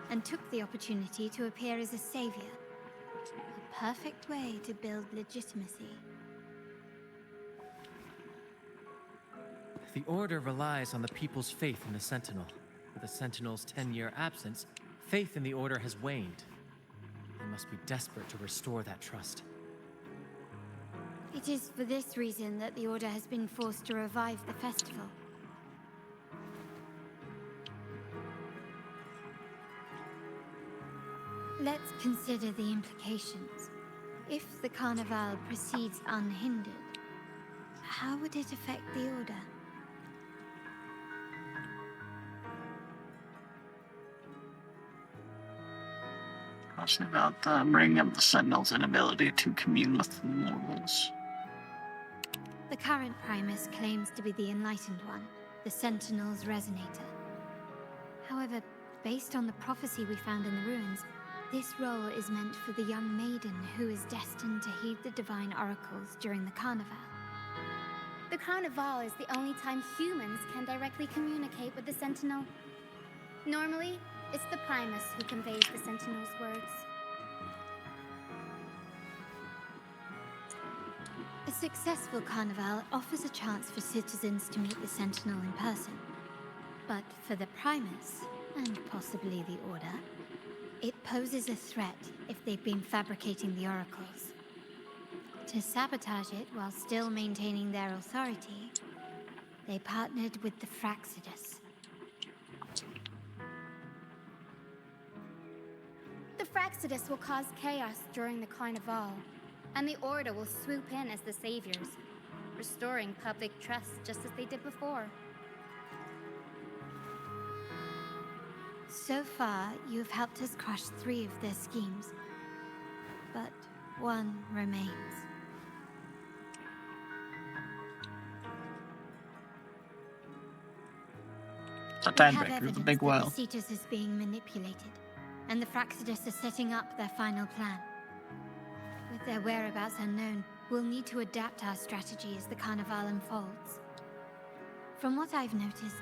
C: and took the opportunity to appear as a savior. A perfect way to build legitimacy.
F: The Order relies on the people's faith in the Sentinel. With the Sentinel's 10-year absence, faith in the Order has waned. They must be desperate to restore that trust.
C: It is for this reason that the Order has been forced to revive the festival. Let's consider the implications. If the Carnival proceeds unhindered, how would it affect the Order?
A: Question about bringing up the Sentinel's inability to commune with mortals.
C: The current Primus claims to be the Enlightened One, the Sentinel's Resonator. However, based on the prophecy we found in the ruins, this role is meant for the young maiden who is destined to heed the divine oracles during the Carnival.
N: The Carnival is the only time humans can directly communicate with the Sentinel. Normally, it's the Primus who conveys the Sentinel's words.
C: A successful Carnival offers a chance for citizens to meet the Sentinel in person. But for the Primus, and possibly the Order, it poses a threat if they've been fabricating the oracles. To sabotage it while still maintaining their authority, they partnered with the Fraxidus.
N: The Fraxidus will cause chaos during the Carnival, and the Order will swoop in as the saviors, restoring public trust just as they did before.
C: So far, you've helped us crush 3 of their schemes, but one remains.
A: It's a
C: We have
A: tiebreaker,
C: evidence
A: the big
C: that
A: well.
C: the Cetus is being manipulated, and the Fraxidus are setting up their final plan. With their whereabouts unknown, we'll need to adapt our strategy as the Carnival unfolds. From what I've noticed,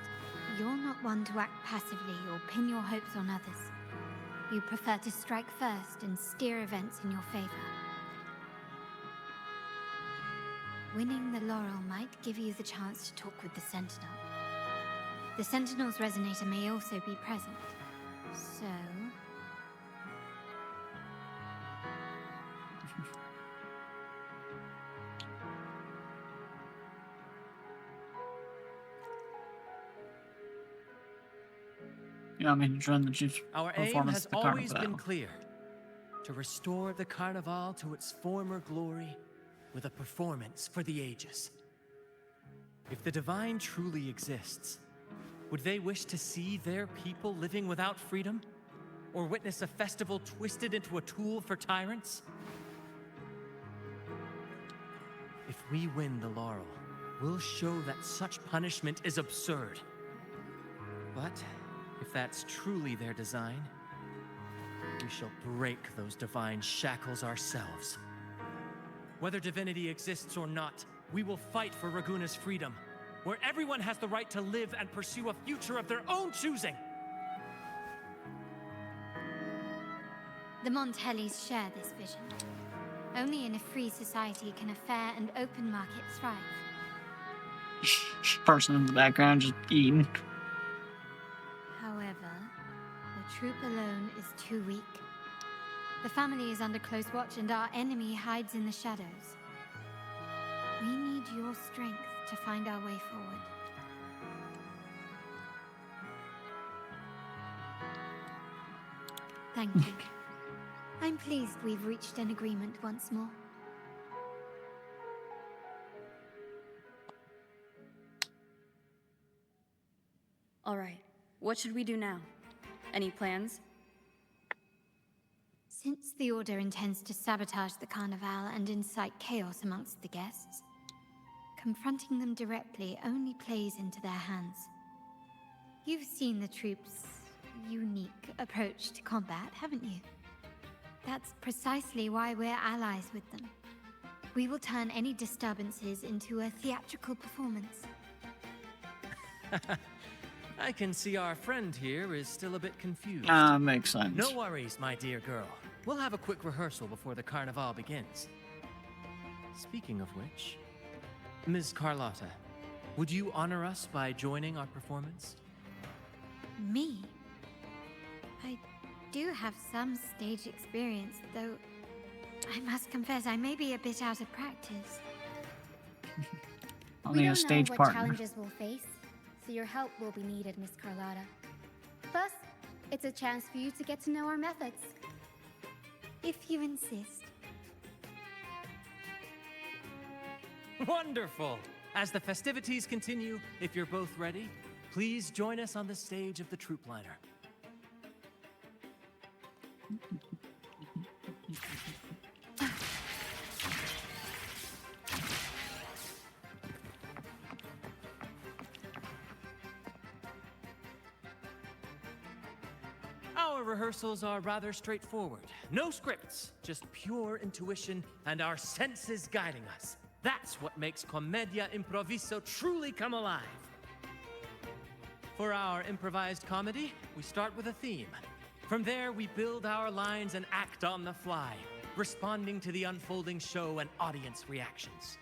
C: you're not one to act passively or pin your hopes on others. You prefer to strike first and steer events in your favor. Winning the laurel might give you the chance to talk with the Sentinel. The Sentinel's Resonator may also be present, so...
A: You know, I mean, to run the Chief's
F: Our aim
A: performance
F: has
A: at the
F: always
A: Carnival.
F: been clear. To restore the Carnival to its former glory with a performance for the ages. If the Divine truly exists, would they wish to see their people living without freedom? Or witness a festival twisted into a tool for tyrants? If we win the laurel, we'll show that such punishment is absurd. But if that's truly their design, we shall break those divine shackles ourselves. Whether divinity exists or not, we will fight for Raguna's freedom, where everyone has the right to live and pursue a future of their own choosing.
C: The Montellis share this vision. Only in a free society can a fair and open market thrive.
A: Person in the background just eating.
C: However, the troop alone is too weak. The family is under close watch and our enemy hides in the shadows. We need your strength to find our way forward. Thank you. I'm pleased we've reached an agreement once more.
B: All right, what should we do now? Any plans?
C: Since the Order intends to sabotage the Carnival and incite chaos amongst the guests, confronting them directly only plays into their hands. You've seen the troops' unique approach to combat, haven't you? That's precisely why we're allies with them. We will turn any disturbances into a theatrical performance.
F: I can see our friend here is still a bit confused.
A: Makes sense.
F: No worries, my dear girl. We'll have a quick rehearsal before the carnival begins. Speaking of which, Ms. Carlotta, would you honor us by joining our performance?
D: Me? I do have some stage experience, though I must confess I may be a bit out of practice.
A: Only a stage
N: we don't know what
A: partner.
N: challenges we'll face, so your help will be needed, Miss Carlotta. Plus, it's a chance for you to get to know our methods.
D: If you insist.
F: Wonderful! As the festivities continue, if you're both ready, please join us on the stage of the troop liner. Our rehearsals are rather straightforward. No scripts, just pure intuition and our senses guiding us. That's what makes Commedia Improviso truly come alive. For our improvised comedy, we start with a theme. From there, we build our lines and act on the fly, responding to the unfolding show and audience reactions.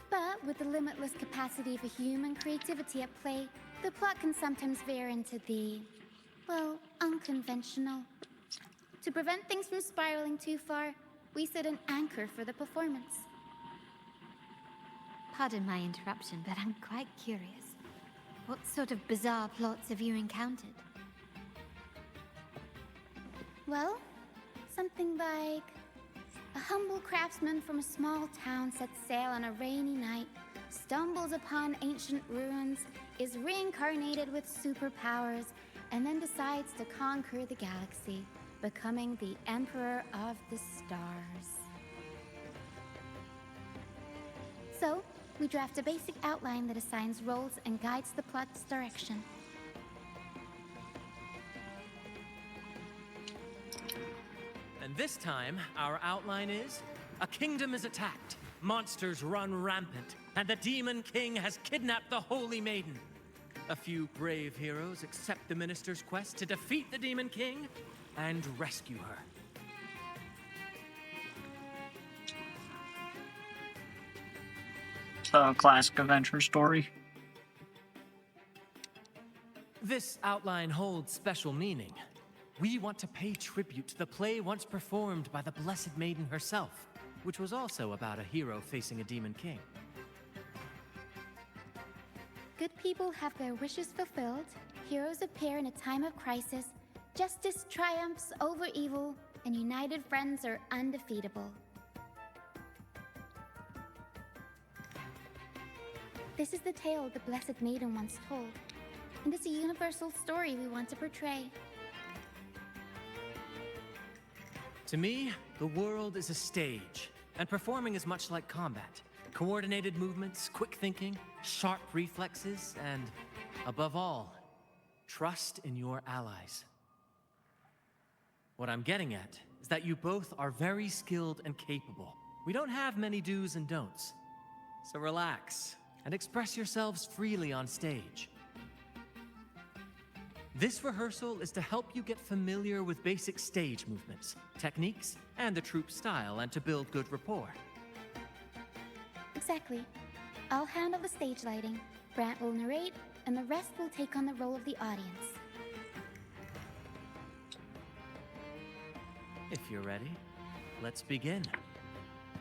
N: But with the limitless capacity for human creativity at play, the plot can sometimes veer into the, well, unconventional. To prevent things from spiraling too far, we set an anchor for the performance.
D: Pardon my interruption, but I'm quite curious. What sort of bizarre plots have you encountered?
N: Well, something like a humble craftsman from a small town sets sail on a rainy night, stumbles upon ancient ruins, is reincarnated with superpowers, and then decides to conquer the galaxy, becoming the Emperor of the Stars. So, we draft a basic outline that assigns roles and guides the plot's direction.
F: And this time, our outline is: a kingdom is attacked, monsters run rampant, and the Demon King has kidnapped the Holy Maiden. A few brave heroes accept the minister's quest to defeat the Demon King and rescue her.
A: So, classic adventure story.
F: This outline holds special meaning. We want to pay tribute to the play once performed by the Blessed Maiden herself, which was also about a hero facing a Demon King.
N: Good people have their wishes fulfilled, heroes appear in a time of crisis, justice triumphs over evil, and united friends are undefeatable. This is the tale the Blessed Maiden once told, and it's a universal story we want to portray.
F: To me, the world is a stage, and performing is much like combat. Coordinated movements, quick thinking, sharp reflexes, and, above all, trust in your allies. What I'm getting at is that you both are very skilled and capable. We don't have many do's and don'ts. So relax and express yourselves freely on stage. This rehearsal is to help you get familiar with basic stage movements, techniques, and the troupe style, and to build good rapport.
N: Exactly. I'll handle the stage lighting, Brant will narrate, and the rest will take on the role of the audience.
F: If you're ready, let's begin.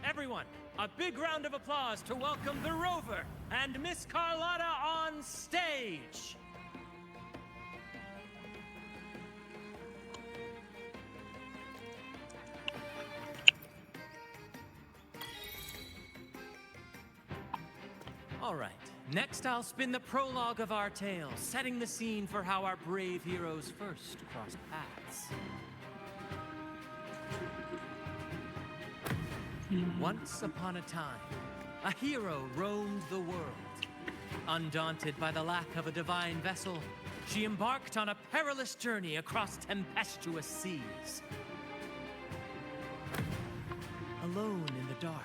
F: Everyone, a big round of applause to welcome the Rover and Miss Carlotta on stage! All right, next I'll spin the prologue of our tale, setting the scene for how our brave heroes first crossed paths. Once upon a time, a hero roamed the world. Undaunted by the lack of a divine vessel, she embarked on a perilous journey across tempestuous seas. Alone in the dark,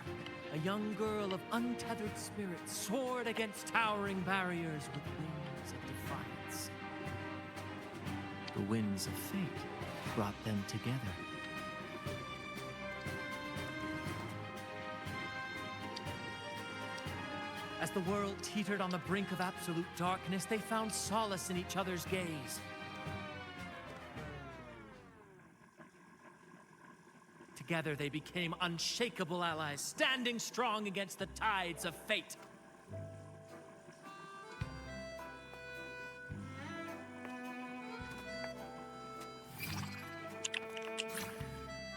F: a young girl of untethered spirit soared against towering barriers with wings of defiance. The winds of fate brought them together. As the world teetered on the brink of absolute darkness, they found solace in each other's gaze. Together they became unshakable allies, standing strong against the tides of fate.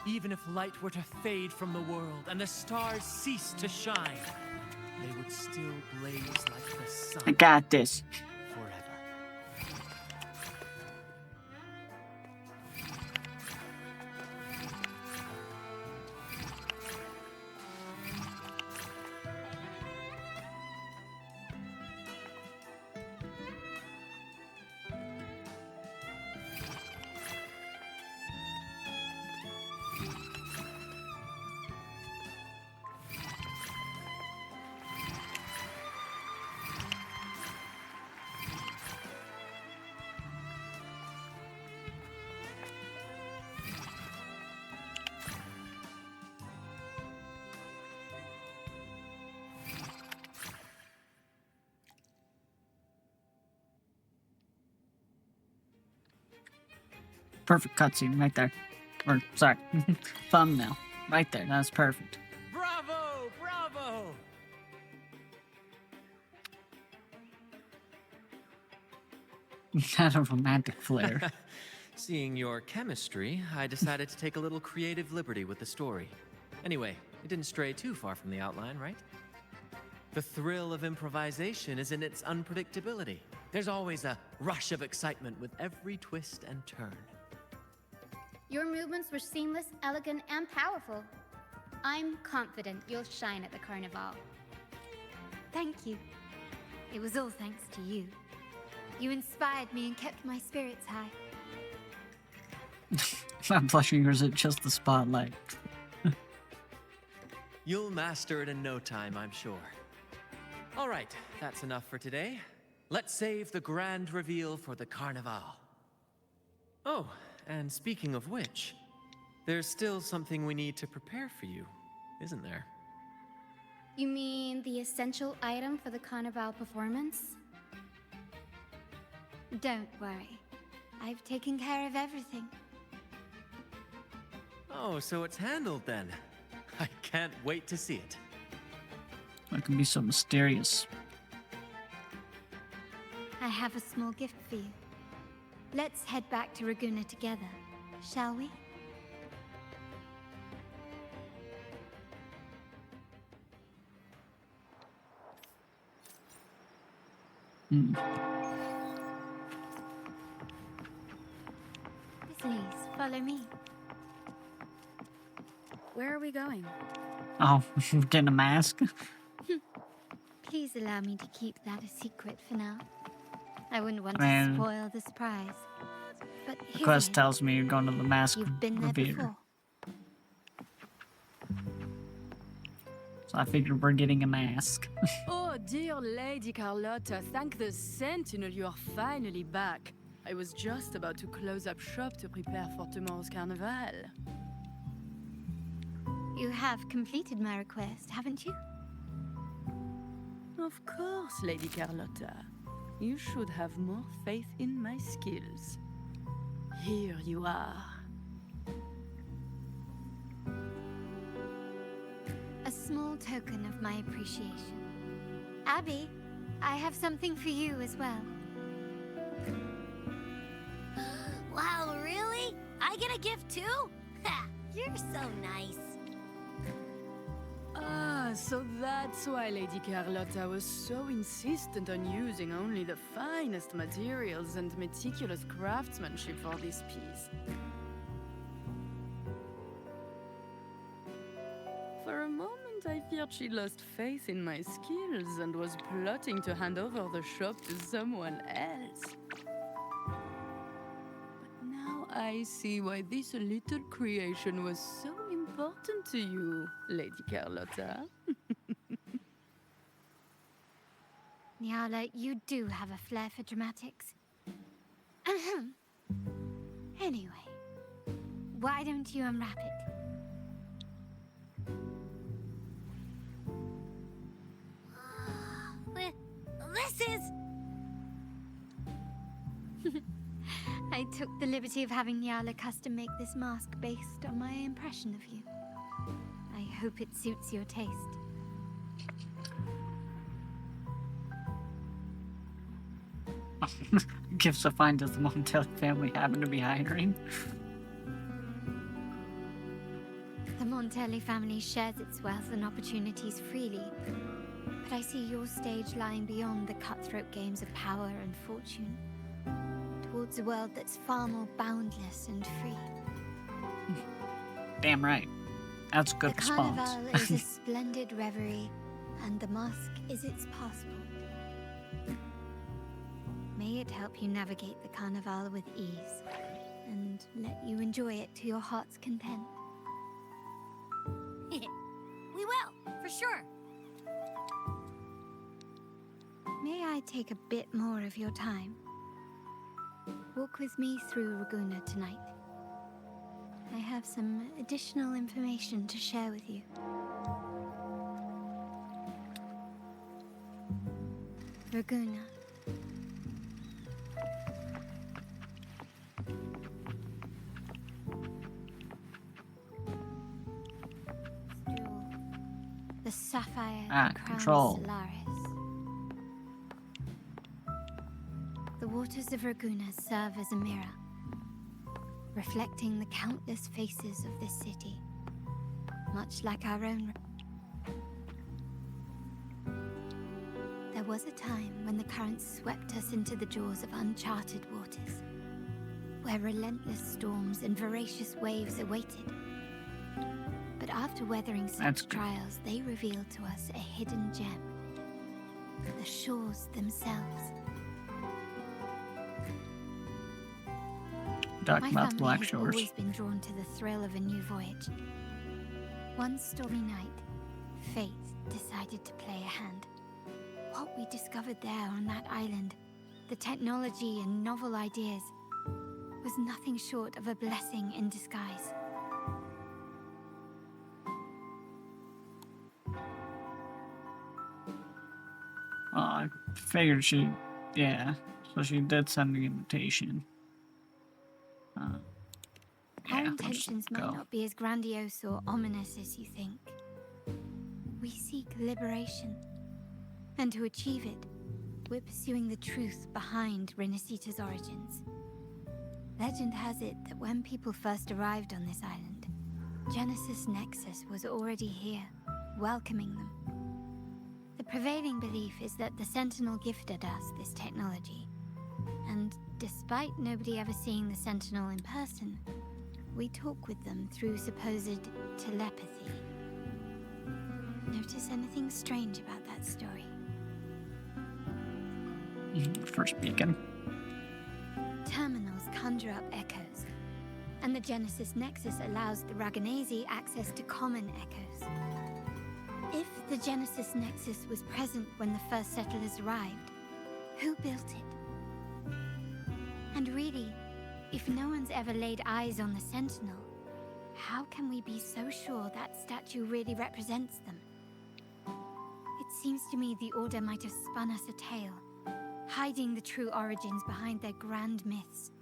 F: Even if light were to fade from the world and the stars cease to shine, they would still blaze like the sun.
A: I got this.
F: Forever.
A: Perfect cutscene right there. Or, sorry, thumbnail. Right there, that's perfect.
F: Bravo! Bravo!
A: Had a romantic flair.
F: Seeing your chemistry, I decided to take a little creative liberty with the story. Anyway, it didn't stray too far from the outline, right? The thrill of improvisation is in its unpredictability. There's always a rush of excitement with every twist and turn.
N: Your movements were seamless, elegant, and powerful. I'm confident you'll shine at the carnival.
D: Thank you. It was all thanks to you. You inspired me and kept my spirits high.
A: I'm blushing, or is it just the spotlight?
F: You'll master it in no time, I'm sure. All right, that's enough for today. Let's save the grand reveal for the carnival. Oh, and speaking of which, there's still something we need to prepare for you, isn't there?
N: You mean the essential item for the carnival performance?
D: Don't worry. I've taken care of everything.
F: Oh, so it's handled then. I can't wait to see it.
A: That can be so mysterious.
D: I have a small gift for you. Let's head back to Ragunna together, shall we? Please, follow me.
B: Where are we going?
A: Oh, getting a mask?
D: Please allow me to keep that a secret for now. I wouldn't want
A: Man.
D: to spoil the surprise. But
A: The
D: here's
A: quest
D: a hint.
A: tells me you're going to the mask
D: You've been there
A: reveal.
D: before.
A: So I figured we're getting a mask.
O: Oh, dear Lady Carlotta, thank the Sentinel you are finally back. I was just about to close up shop to prepare for tomorrow's carnival.
D: You have completed my request, haven't you?
O: Of course, Lady Carlotta. You should have more faith in my skills. Here you are.
D: A small token of my appreciation. Abby, I have something for you as well.
H: Wow, really? I get a gift too? Ha! You're so nice.
O: Ah, so that's why Lady Carlotta was so insistent on using only the finest materials and meticulous craftsmanship for this piece. For a moment, I feared she lost faith in my skills and was plotting to hand over the shop to someone else. But now I see why this little creation was so important to you, Lady Carlotta.
D: Nyala, you do have a flair for dramatics. Anyway,
C: Why don't you unwrap it?
H: This is...
C: I took the liberty of having Nyala custom make this mask based on my impression of you. I hope it suits your taste.
A: Gifts assigned to the Montelli family happen to be hiring.
C: The Montelli family shares its wealth and opportunities freely, but I see your stage lying beyond the cutthroat games of power and fortune, towards a world that's far more boundless and free.
A: Damn right. That's a good
C: The
A: response.
C: carnival is a splendid reverie, and the mask is its passport. May it help you navigate the carnival with ease, and let you enjoy it to your heart's content.
H: We will, for sure.
C: May I take a bit more of your time? Walk with me through Raguna tonight. I have some additional information to share with you. Raguna. The sapphire that crowns
A: control.
C: Solaris. The waters of Raguna serve as a mirror, reflecting the countless faces of this city, much like our own. There was a time when the currents swept us into the jaws of uncharted waters, where relentless storms and voracious waves awaited. But after weathering such trials, they revealed to us a hidden gem, the shores themselves.
A: Talking
C: My
A: about the
C: family
A: Black
C: has
A: Shores.
C: always been drawn to the thrill of a new voyage. One stormy night, fate decided to play a hand. What we discovered there on that island, the technology and novel ideas, was nothing short of a blessing in disguise.
A: I figured she, yeah. So she did send the invitation.
C: Our
A: Yeah, we'll just
C: intentions might
A: go.
C: not be as grandiose or ominous as you think. We seek liberation, and to achieve it, we're pursuing the truth behind Rinascita's origins. Legend has it that when people first arrived on this island, Genesis Nexus was already here, welcoming them. The prevailing belief is that the Sentinel gifted us this technology, and despite nobody ever seeing the Sentinel in person, we talk with them through supposed telepathy. Notice anything strange about that story?
A: First beacon.
C: Terminals conjure up echoes, and the Genesis Nexus allows the Raganese access to common echoes. If the Genesis Nexus was present when the first settlers arrived, who built it? And really, if no one's ever laid eyes on the Sentinel, how can we be so sure that statue really represents them? It seems to me the Order might have spun us a tale, hiding the true origins behind their grand myths.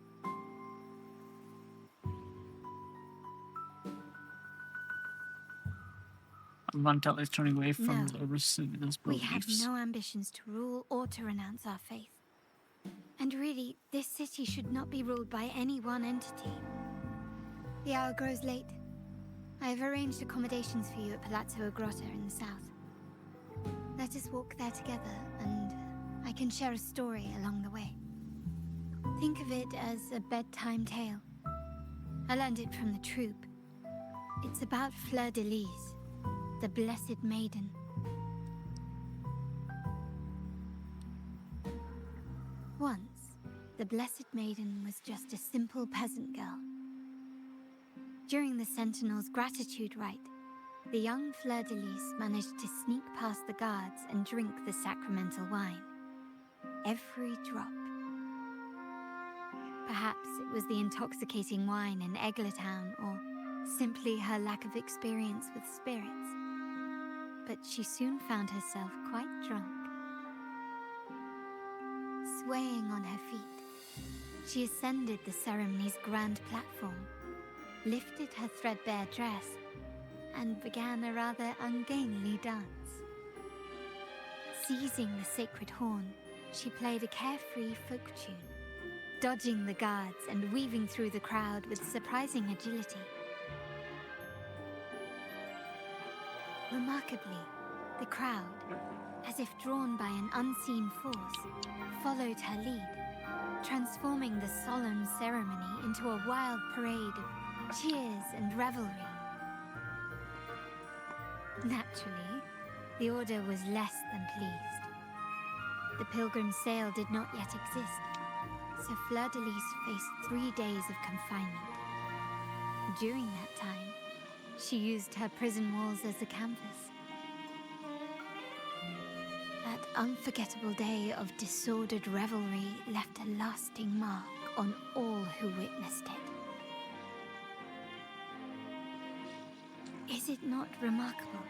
A: Montel is turning away from
C: No.
A: the Rinascita's
C: We have
A: beliefs.
C: no ambitions to rule or to renounce our faith. And really, this city should not be ruled by any one entity. The hour grows late. I have arranged accommodations for you at Palazzo Grotta in the south. Let us walk there together, and I can share a story along the way. Think of it as a bedtime tale. I learned it from the troupe. It's about Fleur de Lis, the Blessed Maiden. Once, the Blessed Maiden was just a simple peasant girl. During the Sentinel's gratitude rite, the young Fleur de Lis managed to sneak past the guards and drink the sacramental wine. Every drop. Perhaps it was the intoxicating wine in Eggletown, or simply her lack of experience with spirits. But she soon found herself quite drunk. Swaying on her feet, she ascended the ceremony's grand platform, lifted her threadbare dress, and began a rather ungainly dance. Seizing the sacred horn, she played a carefree folk tune, dodging the guards and weaving through the crowd with surprising agility. Remarkably, the crowd, as if drawn by an unseen force, followed her lead, transforming the solemn ceremony into a wild parade of cheers and revelry. Naturally, the Order was less than pleased. The Pilgrim's Sale did not yet exist, so Fleur-de-Lis faced 3 days of confinement. During that time, she used her prison walls as a canvas. That unforgettable day of disordered revelry left a lasting mark on all who witnessed it. Is it not remarkable?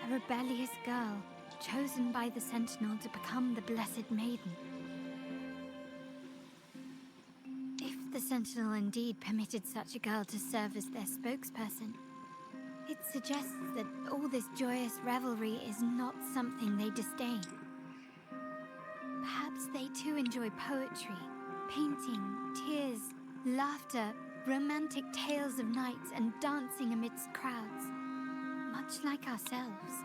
C: A rebellious girl, chosen by the Sentinel to become the Blessed Maiden. If the Sentinel indeed permitted such a girl to serve as their spokesperson, it suggests that all this joyous revelry is not something they disdain. Perhaps they too enjoy poetry, painting, tears, laughter, romantic tales of knights, and dancing amidst crowds, much like ourselves.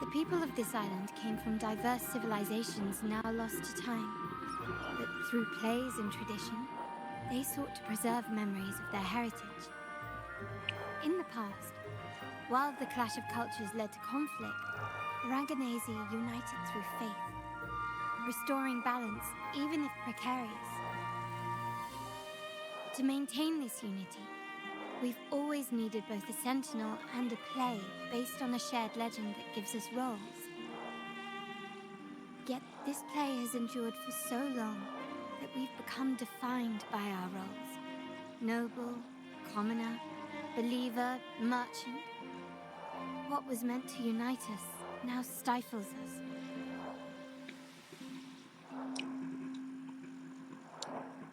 C: The people of this island came from diverse civilizations now lost to time, but through plays and tradition, they sought to preserve memories of their heritage. In the past, while the clash of cultures led to conflict, the Raganazi united through faith, restoring balance even if precarious. To maintain this unity, we've always needed both a sentinel and a play based on a shared legend that gives us roles. Yet this play has endured for so long that we've become defined by our roles. Noble, commoner, believer, merchant. What was meant to unite us now stifles us.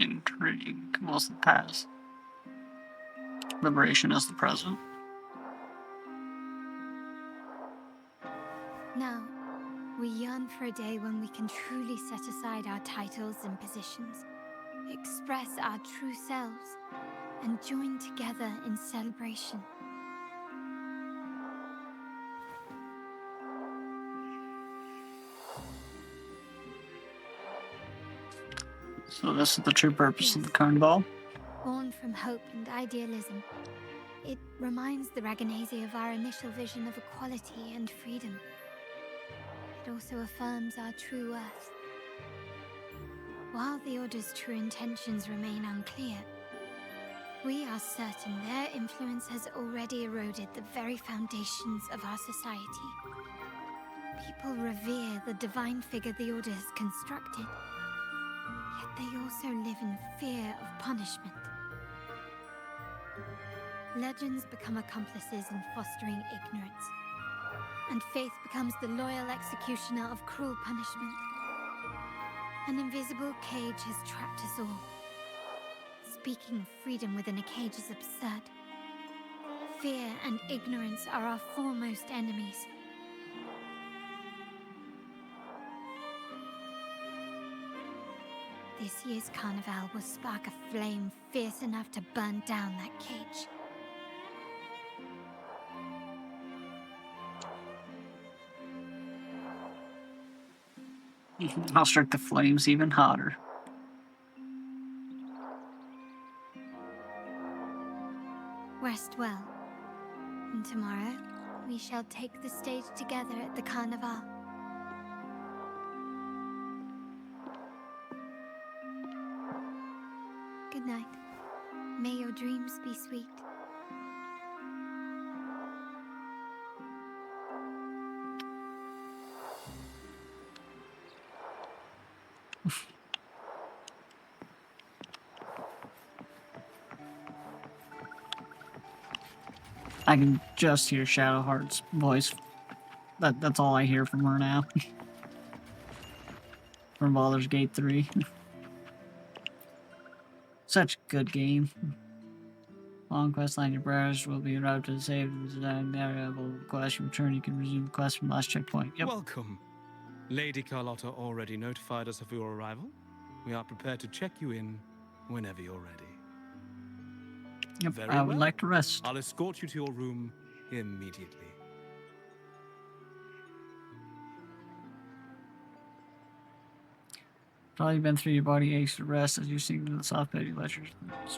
A: Intrigue was the past. Liberation is the present.
C: Now, we yearn for a day when we can truly set aside our titles and positions, express our true selves, and join together in celebration.
A: So this is the true purpose of the carnival.
C: Born from hope and idealism, it reminds the Raganazi of our initial vision of equality and freedom. It also affirms our true worth. While the Order's true intentions remain unclear, we are certain their influence has already eroded the very foundations of our society. People revere the divine figure the Order has constructed, yet they also live in fear of punishment. Legends become accomplices in fostering ignorance, and faith becomes the loyal executioner of cruel punishment. An invisible cage has trapped us all. Speaking of freedom within a cage is absurd. Fear and ignorance are our foremost enemies. This year's carnival will spark a flame fierce enough to burn down that cage.
A: I'll strike the flames even hotter.
C: Rest well. And tomorrow, we shall take the stage together at the Carnival. Good night. May your dreams be sweet.
A: I can just hear Shadowheart's voice. That's all I hear from her now. From Baldur's Gate 3. Such a good game. Long quest line your browser will be routed to the saved variable quest. You return, you can resume the quest from the last checkpoint. Yep.
P: Welcome. Lady Carlotta already notified us of your arrival. We are prepared to check you in whenever you're ready.
A: Yep,
P: Very
A: I would
P: well.
A: like to rest.
P: I'll escort you to your room immediately.
A: Probably been through your body aches to rest as you sink into the soft bed. You let your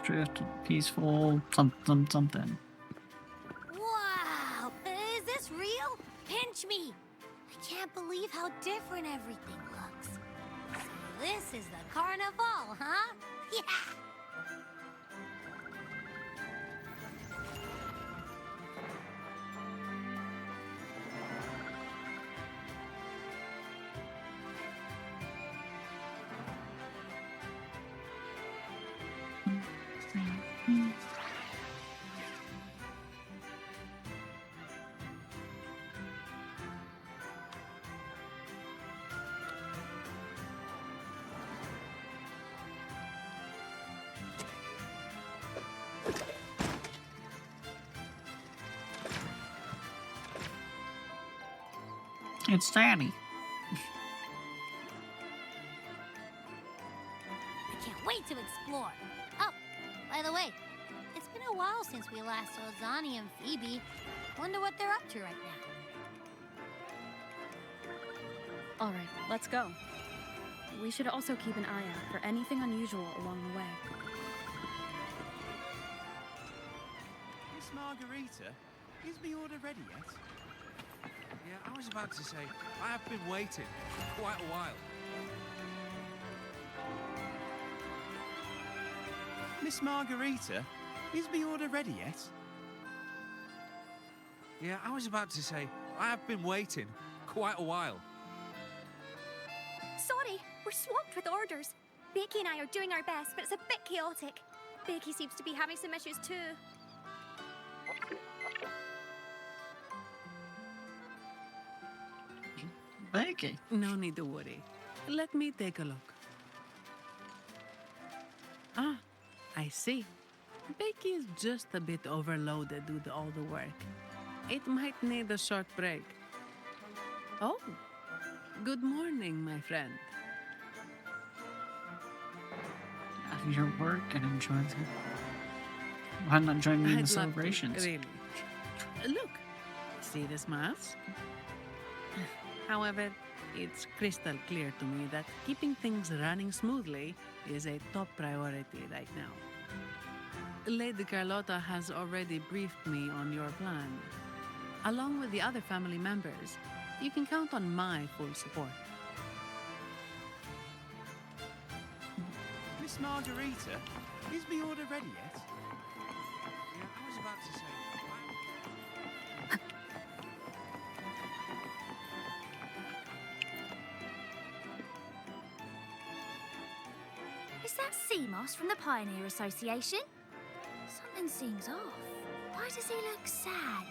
A: drift peaceful something.
H: Wow! Is this real? Pinch me! I can't believe how different everything looks. So this is the carnival, huh? Yeah!
A: It's Danny.
H: I can't wait to explore. Oh, by the way, it's been a while since we last saw Zani and Phoebe. Wonder what they're up to right now.
B: All right, let's go. We should also keep an eye out for anything unusual along the way.
L: Miss Margarita, is the order ready yet?
F: Yeah, I was about to say, I have been waiting quite a while.
L: Miss Margarita, is the order ready yet?
F: Yeah, I was about to say, I have been waiting quite a while.
Q: Sorry, we're swamped with orders. Becky and I are doing our best, but it's a bit chaotic. Becky seems to be having some issues too.
A: Becky.
R: No need to worry. Let me take a look. Ah, I see. Becky is just a bit overloaded with all the work. It might need a short break. Oh, good morning, my friend.
A: After your work and enjoy it. Why not join me in the
R: I'd love to,
A: celebrations?
R: really. Look, see this mask? However, it's crystal clear to me that keeping things running smoothly is a top priority right now. Lady Carlotta has already briefed me on your plan. Along with the other family members, you can count on my full support.
L: Miss Margarita, is the order ready yet?
F: Yeah, I was about to say,
H: Is that Seamoss from the Pioneer Association? Something seems off. Why does he look sad?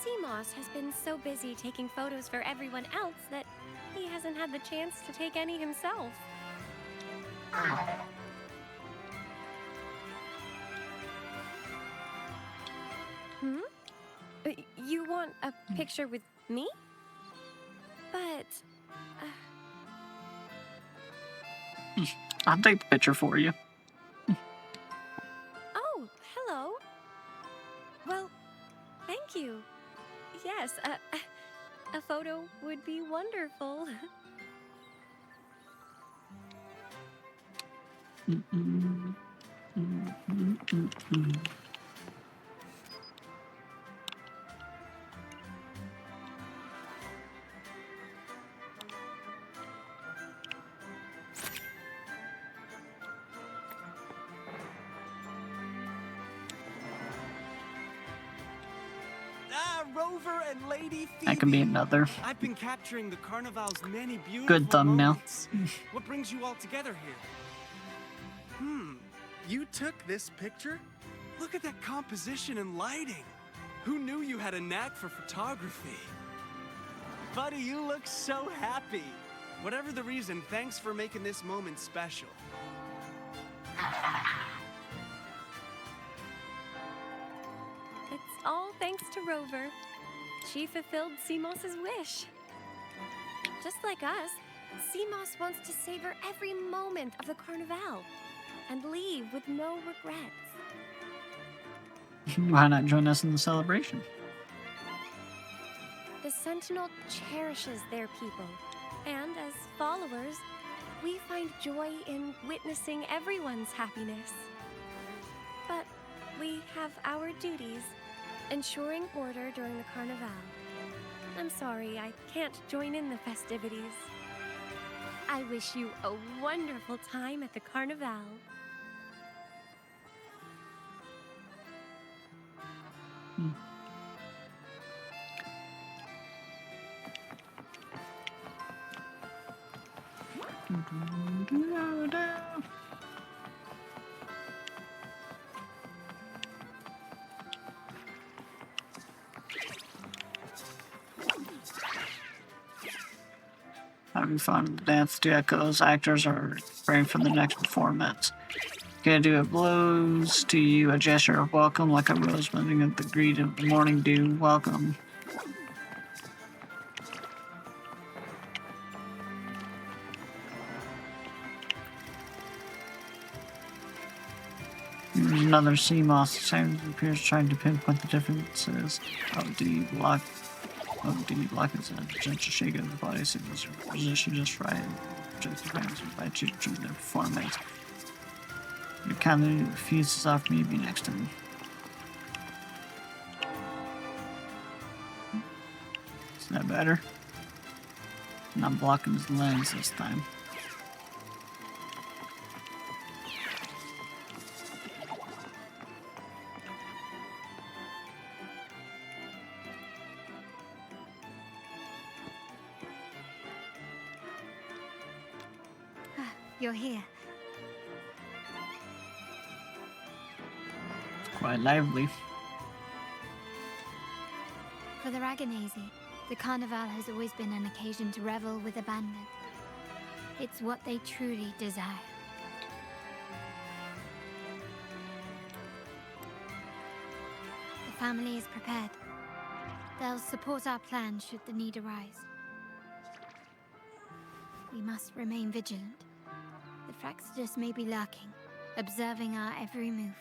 Q: Seamoss has been so busy taking photos for everyone else that he hasn't had the chance to take any himself. You want a picture with me? But...
A: I'll take the picture for you.
Q: Oh, hello. Well, would be wonderful.
S: Rover and Lady Phoebe.
A: That could be another
S: I've been capturing the Carnival's many beautiful
A: good thumbnail.
S: moments. What brings you all together here? You took this picture? Look at that composition and lighting. Who knew you had a knack for photography? Buddy, you look so happy. Whatever the reason, thanks for making this moment special.
Q: It's all thanks to Rover. She fulfilled Seamos's wish. Just like us, Seamos wants to savor every moment of the Carnival and leave with no regrets.
A: Why not join us in the celebration?
Q: The Sentinel cherishes their people, and as followers, we find joy in witnessing everyone's happiness. But we have our duties, ensuring order during the Carnival. I'm sorry, I can't join in the festivities. I wish you a wonderful time at the Carnival.
A: Having fun to dance to echoes. Actors are preparing for the next performance. Gonna do it blows to you a gesture of welcome, like a rose bending at the greet of the morning dew. Welcome. There's another Seamos. Same appears trying to pinpoint the differences. D block is a gentle shake of the body, signals your position just right. Projected hands invite you to join the performance. Your kindly refuses off me to be next to me. Is that better? Not blocking his lens this time.
D: You're here.
A: Quite lively.
C: For the Raganese, the Carnival has always been an occasion to revel with abandon. It's what they truly desire. The family is prepared. They'll support our plan should the need arise. We must remain vigilant. The Fraxidus may be lurking, observing our every move.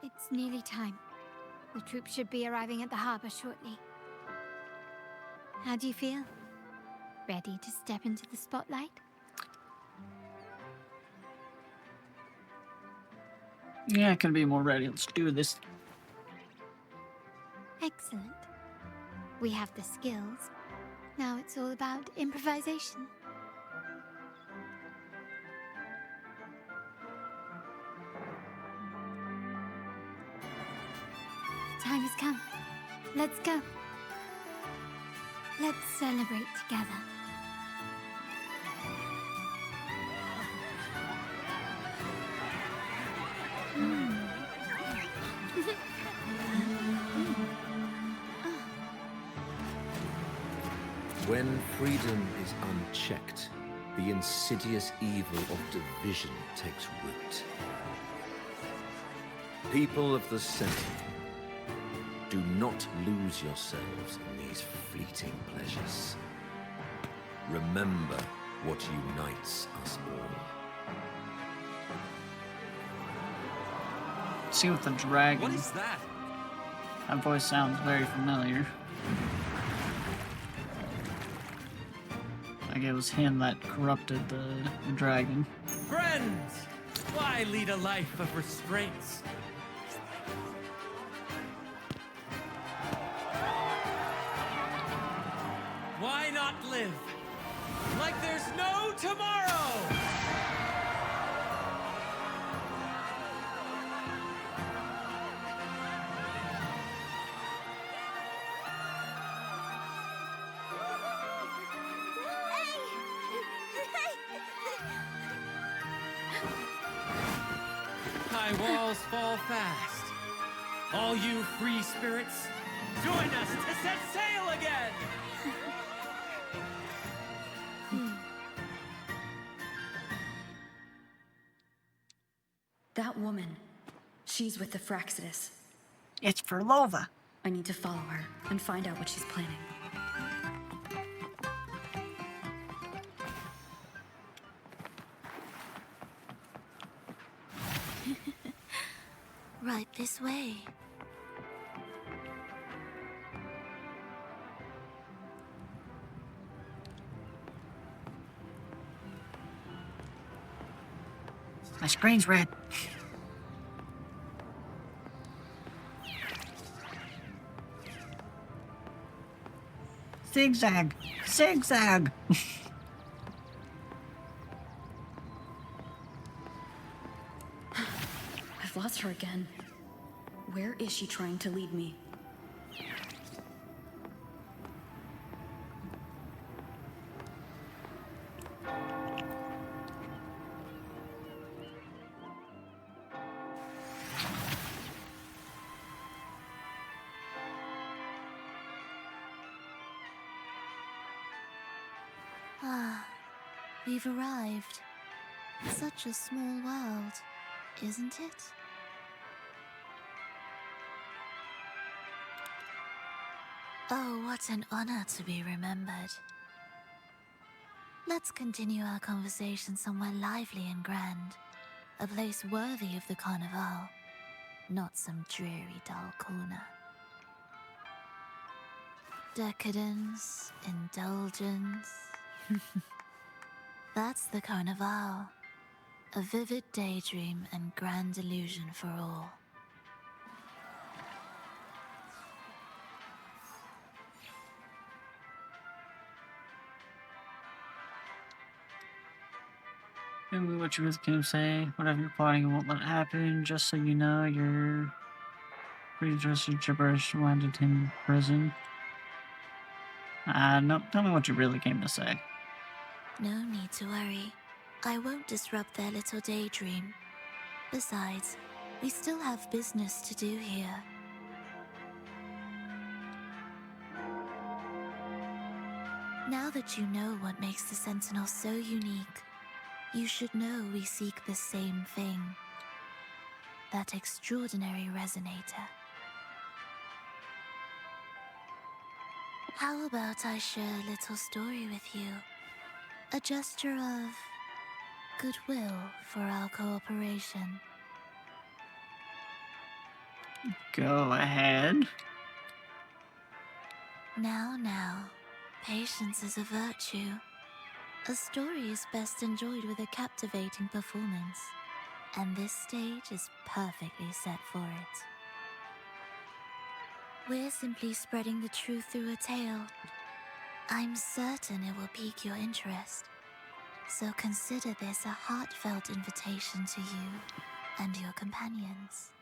C: It's nearly time. The troops should be arriving at the harbor shortly. How do you feel? Ready to step into the spotlight?
A: Yeah, I can be more ready. Let's do this.
C: Excellent. We have the skills. Now it's all about improvisation. The time has come. Let's go. Let's celebrate together.
I: When freedom is unchecked, the insidious evil of division takes root. People of the Sentinel, do not lose yourselves in these fleeting pleasures. Remember what unites us all.
A: See what the dragon.
S: What is that?
A: That voice sounds very familiar. Like it was him that corrupted the dragon.
F: Friends! Why lead a life of restraints? Why not live like there's no tomorrow? High walls fall fast. All you free spirits, join us to set sail again!
B: That woman, she's with the Fraxidus.
A: It's for Lova.
B: I need to follow her and find out what she's planning.
H: Right this way.
A: My screen's red. Zigzag! Zigzag!
B: I've lost her again. Where is she trying to lead me?
H: Ah, we've arrived. Such a small world, isn't it? Oh, what an honor to be remembered. Let's continue our conversation somewhere lively and grand. A place worthy of the Carnival, not some dreary, dull corner. Decadence, indulgence. That's the Carnival. A vivid daydream and grand illusion for all.
A: Maybe what you was gonna say, whatever you're plotting won't let happen, just so you know, you're pretty just gibberish landed him in prison. No, tell me what you really came to say.
H: No need to worry. I won't disrupt their little daydream. Besides, we still have business to do here. Now that you know what makes the Sentinel so unique, you should know we seek the same thing. That extraordinary resonator. How about I share a little story with you? A gesture of goodwill for our cooperation.
A: Go ahead.
H: Now, patience is a virtue. A story is best enjoyed with a captivating performance, and this stage is perfectly set for it. We're simply spreading the truth through a tale. I'm certain it will pique your interest, so consider this a heartfelt invitation to you and your companions.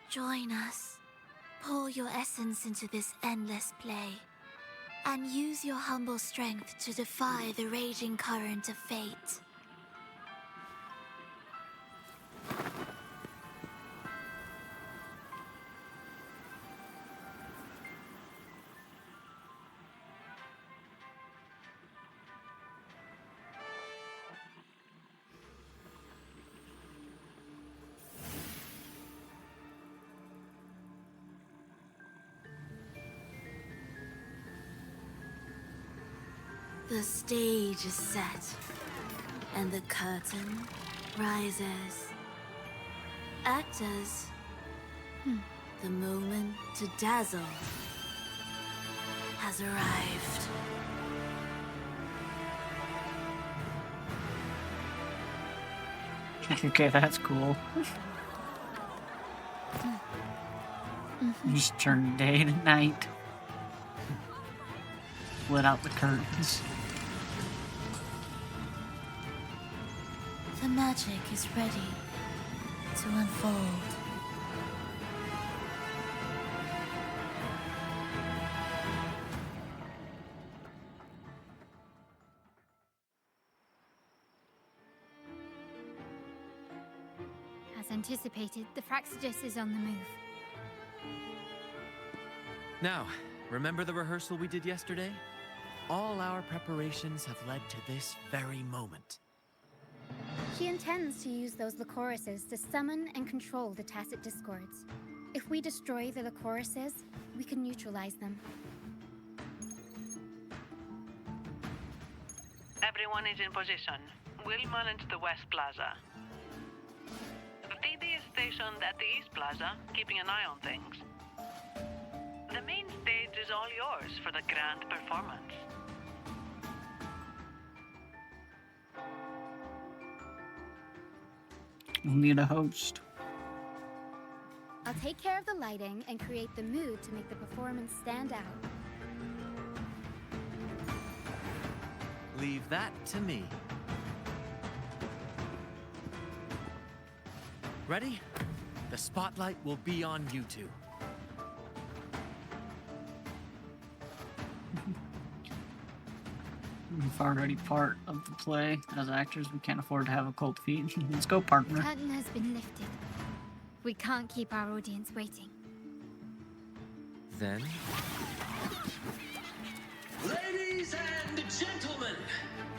H: Join us. Pour your essence into this endless play, and use your humble strength to defy the raging current of fate. The stage is set, and the curtain rises. Actors, The moment to dazzle has arrived.
A: Okay, that's cool. You just turn day to night. Let out the curtains.
H: The magic is ready to unfold.
C: As anticipated, the Fraxidus is on the move.
F: Now, remember the rehearsal we did yesterday? All our preparations have led to this very moment.
N: She intends to use those Lycorises to summon and control the Tacit Discords. If we destroy the Lycorises, we can neutralize them.
T: Everyone is in position. We'll manage the West Plaza. Phoebe is stationed at the East Plaza, keeping an eye on things. The main stage is all yours for the grand performance.
A: We'll need a host.
N: I'll take care of the lighting and create the mood to make the performance stand out.
F: Leave that to me. Ready? The spotlight will be on you two.
A: We've already part of the play. As actors, we can't afford to have a cold feet. Let's go,
N: The
A: partner.
N: curtain has been lifted. We can't keep our audience waiting.
F: Then,
K: Ladies and gentlemen,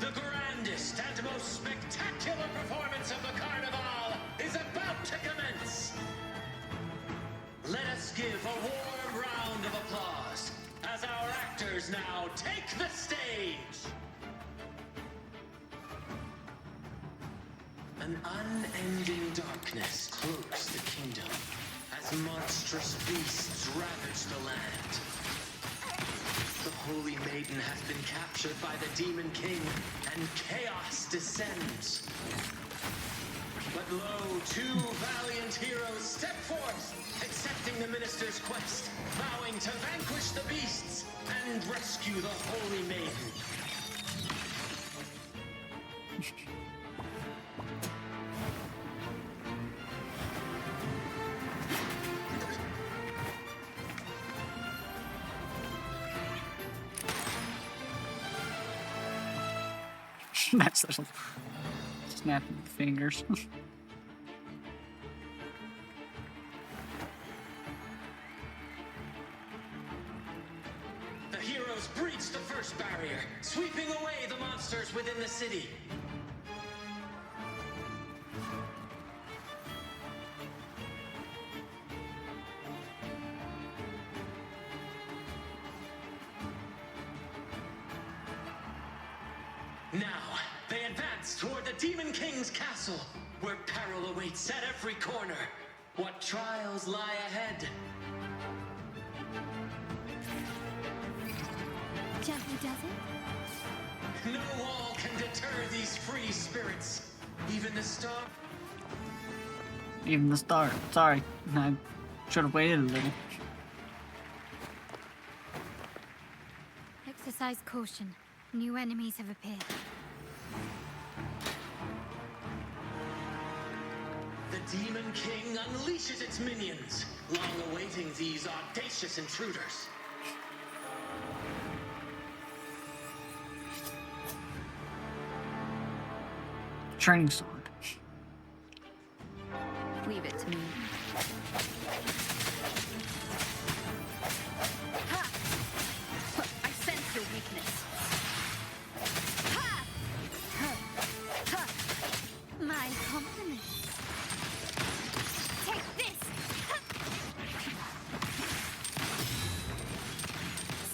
K: the grandest and most spectacular performance of the Carnival is about to commence. Let us give a warm round of applause as our actors now take the stage. An unending darkness cloaks the kingdom as monstrous beasts ravage the land. The Holy Maiden has been captured by the Demon King, and chaos descends. But lo, two valiant heroes step forth, accepting the minister's quest, vowing to vanquish the beasts and rescue the Holy Maiden.
A: That's little snapping the fingers.
K: The heroes breach the first barrier, sweeping away the monsters within the city. Now, they advance toward the Demon King's castle, where peril awaits at every corner. What trials lie ahead?
N: Gently does it?
K: No wall can deter these free spirits. Even the star...
A: Even the start. Sorry, I should have waited a little.
N: Exercise caution. New enemies have appeared.
K: The Demon King unleashes its minions, long awaiting these audacious intruders.
A: Training sword.
B: Leave it to me.
D: Ha! I sense your weakness. Ha! Ha!
N: My compliments. Take this!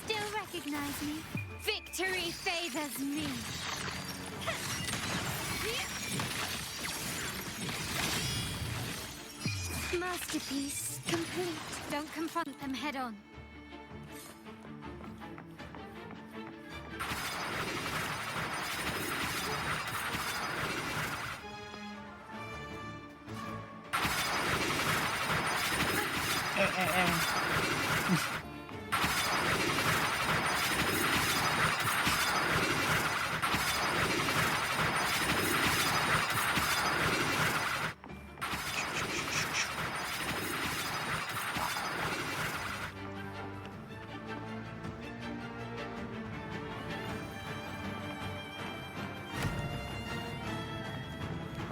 N: Still recognize me? Victory favors me.
D: Masterpiece complete. Don't confront them head on.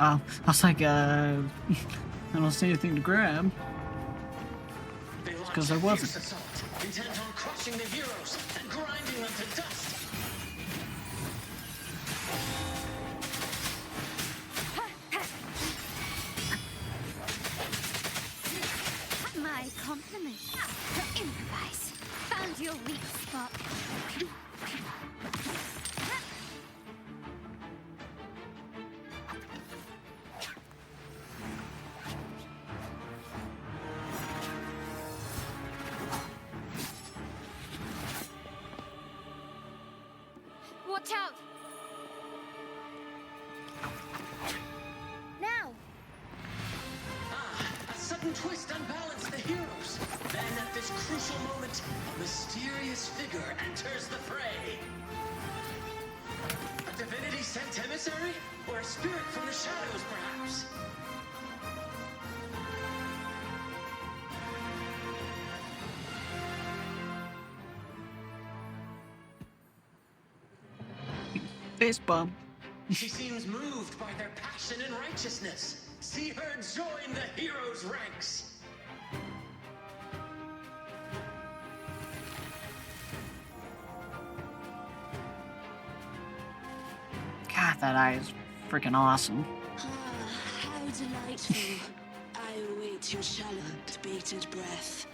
A: Oh, I was like, I don't see anything to grab. Because there wasn't.
K: Assault, intent on crushing the heroes and grinding them to dust.
D: My compliments. Improvise. Found your weak spot. Watch out!
N: Now!
K: A sudden twist unbalanced the heroes. Then at this crucial moment, a mysterious figure enters the fray. A divinity sent emissary? Or a spirit from the shadows, perhaps?
A: Face bump.
K: She seems moved by their passion and righteousness. See her join the heroes' ranks.
A: God, that eye is freaking awesome.
U: How delightful. I await your shallow, bated breath.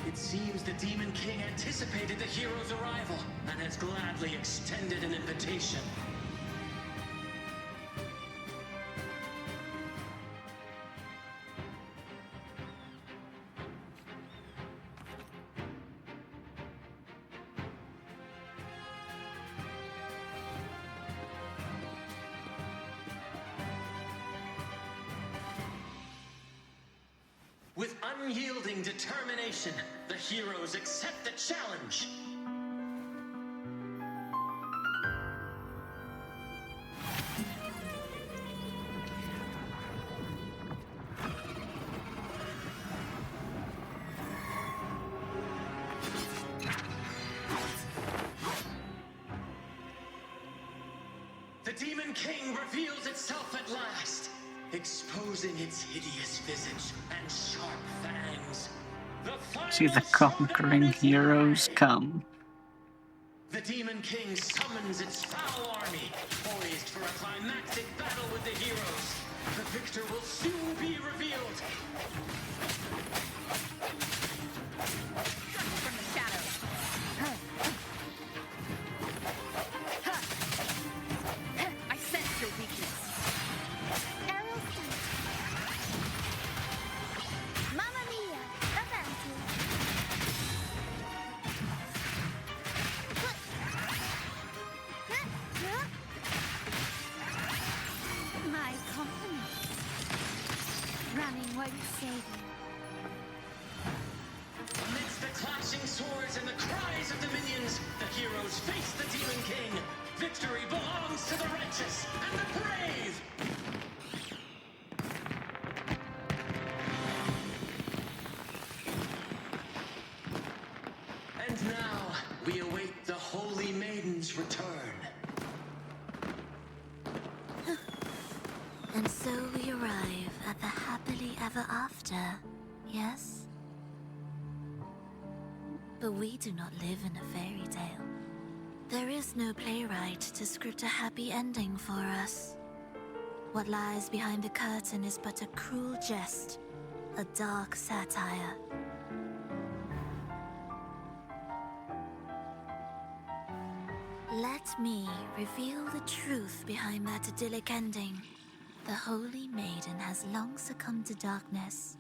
K: It seems the Demon King anticipated the hero's arrival and has gladly extended an invitation. With unyielding determination, the heroes accept the challenge. The Demon King reveals itself at last, exposing its hideous visage and sharp fangs.
A: See the conquering heroes come.
K: The Demon King summons its foul army, poised for a climactic battle with the heroes. The victor will soon be revealed.
D: From the shadows. I sense your weakness.
N: Aerial sight. Mamma mia! Avanti!
D: My compliments. Running won't save you.
K: Amidst the clashing swords and the cries of the minions, the heroes face the Demon King. Victory belongs to the righteous and the brave! And now, we await the Holy Maiden's return.
H: And so we arrive at the happily ever after, yes? But we do not live in a fairy tale. There is no playwright to script a happy ending for us. What lies behind the curtain is but a cruel jest, a dark satire. Let me reveal the truth behind that idyllic ending. The Holy Maiden has long succumbed to darkness,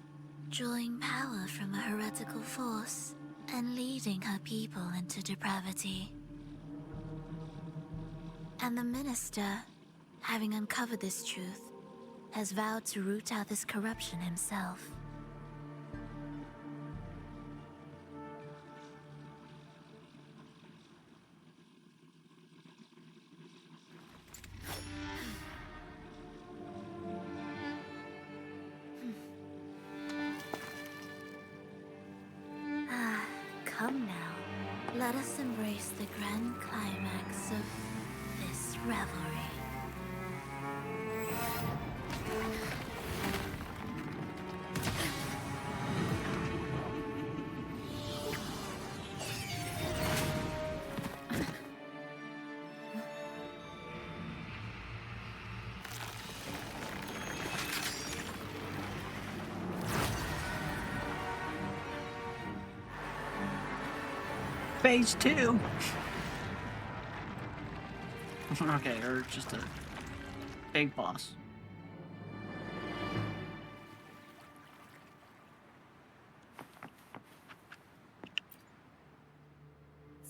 H: drawing power from a heretical force and leading her people into depravity. And the minister, having uncovered this truth, has vowed to root out this corruption himself. Come now, let us embrace the grand climax of this revelry.
A: Phase 2. Okay, or just a big boss.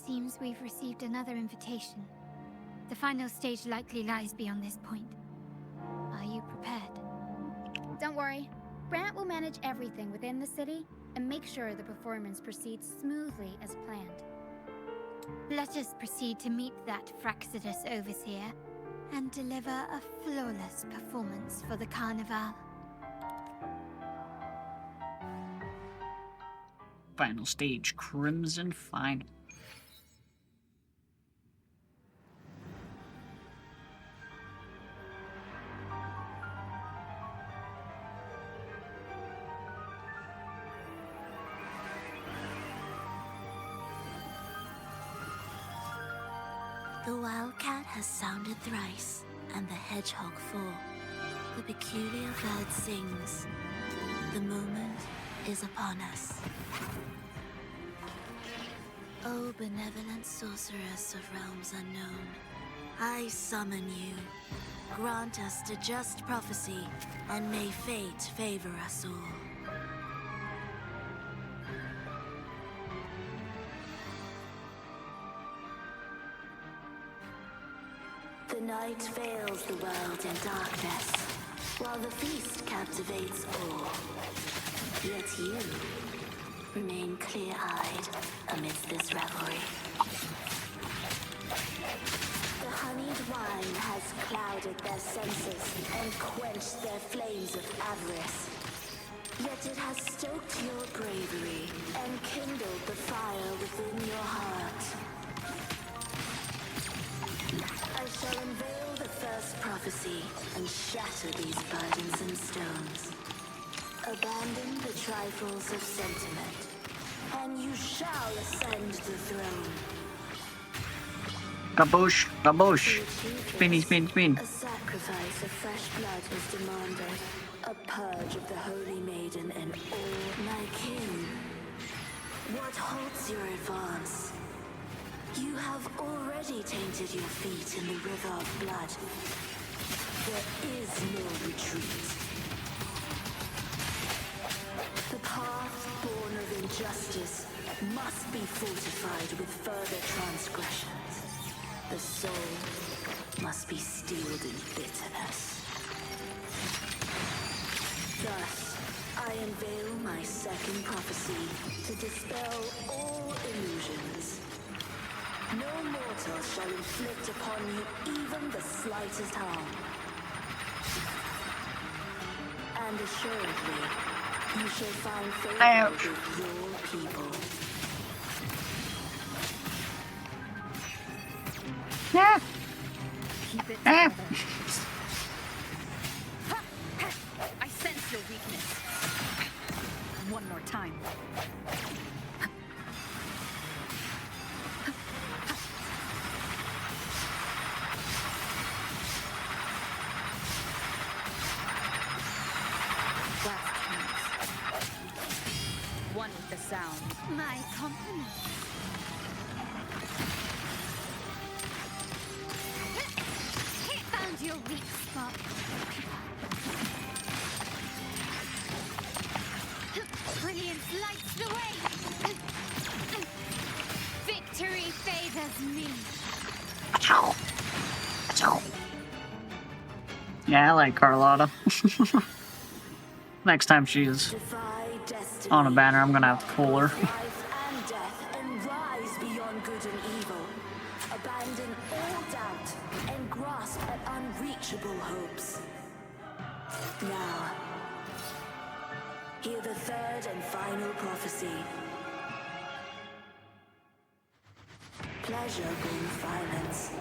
C: Seems we've received another invitation. The final stage likely lies beyond this point. Are you prepared?
N: Don't worry. Brant will manage everything within the city and make sure the performance proceeds smoothly as planned.
C: Let us proceed to meet that Fraxidus overseer and deliver a flawless performance for the carnival.
A: Final stage, Crimson Final.
H: The wildcat has sounded thrice, and the hedgehog four. The peculiar bird sings. The moment is upon us. O benevolent sorceress of realms unknown, I summon you. Grant us the just prophecy, and may fate favor us all. The night veils the world in darkness, while the feast captivates all. Yet you remain clear-eyed amidst this revelry. The honeyed wine has clouded their senses and quenched their flames of avarice. Yet it has stoked your bravery and kindled the fire within your heart. I shall unveil the first prophecy and shatter these burdens and stones. Abandon the trifles of sentiment, and you shall ascend the throne.
A: Kaboosh, kaboosh. Spinny, spin, spin.
H: A sacrifice of fresh blood was demanded. A purge of the Holy Maiden and all my kin. What halts your advance? You have already tainted your feet in the river of blood. There is no retreat. The path born of injustice must be fortified with further transgressions. The soul must be steeled in bitterness. Thus, I unveil my second prophecy to dispel all illusions. No mortal shall inflict upon you even the slightest harm. And assuredly, you shall find favor with your people.
A: Yeah.
B: Keep it together. I sense your weakness. One more time. One with the sound.
C: My compliments. your weak spot. Brilliance lights the way. Victory favors me.
A: Yeah, I like Carlotta. Next time she's on a banner, I'm gonna have to pull her.
U: Life and death and rise beyond good and evil. Abandon all doubt and grasp at unreachable hopes. Now, hear the third and final prophecy. Pleasure brings violence,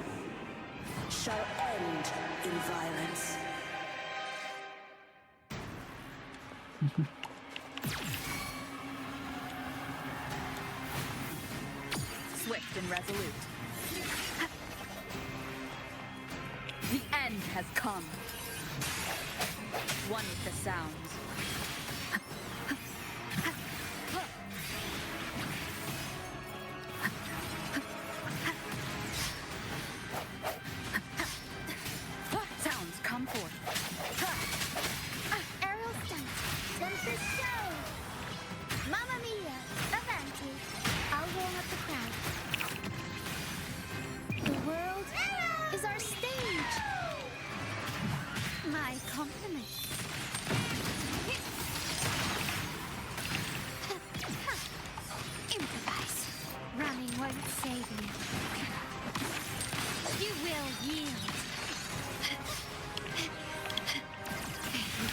U: shall end in violence.
E: Swift and resolute. The end has come. One with the sounds. Sounds come forth.
C: Aerial stunt. Center show. Mamma mia. Avanti. I'll warm up the crowd. The world is our stage. My compliments. Improvise. Running won't save you. You will yield.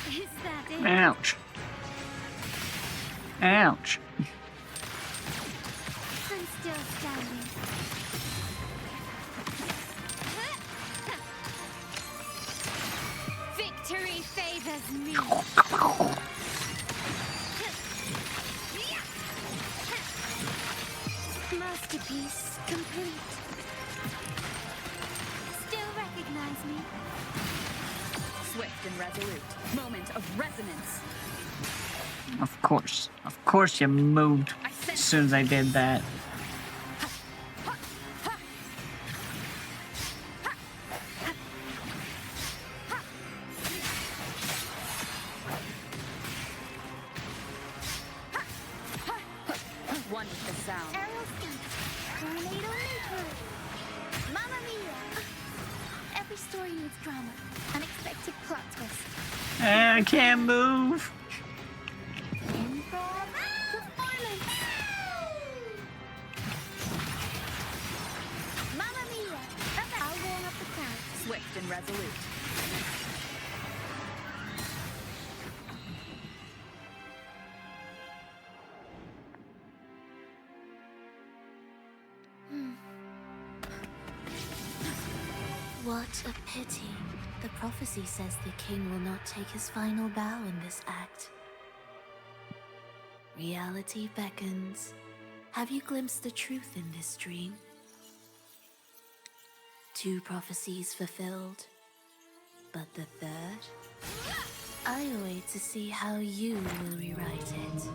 C: Is that it?
A: Ouch. Ouch.
C: I'm still standing. Victory favors me. Masterpiece complete. Still recognize me?
E: Swift and resolute. Moment of resonance.
A: Of course. Of course you moved as soon as I did that.
E: One with the sound.
C: Aerial stunt. Tornado maker. Mamma mia. Every story needs drama. Unexpected plot twist.
A: I can't move.
C: Improv performance. Mamma mia. I'll warm up the crowd.
E: Swift and resolute.
H: What a pity. The prophecy says the king will not take his final bow in this act. Reality beckons. Have you glimpsed the truth in this dream? 2 prophecies fulfilled, but the third? I await to see how you will rewrite it.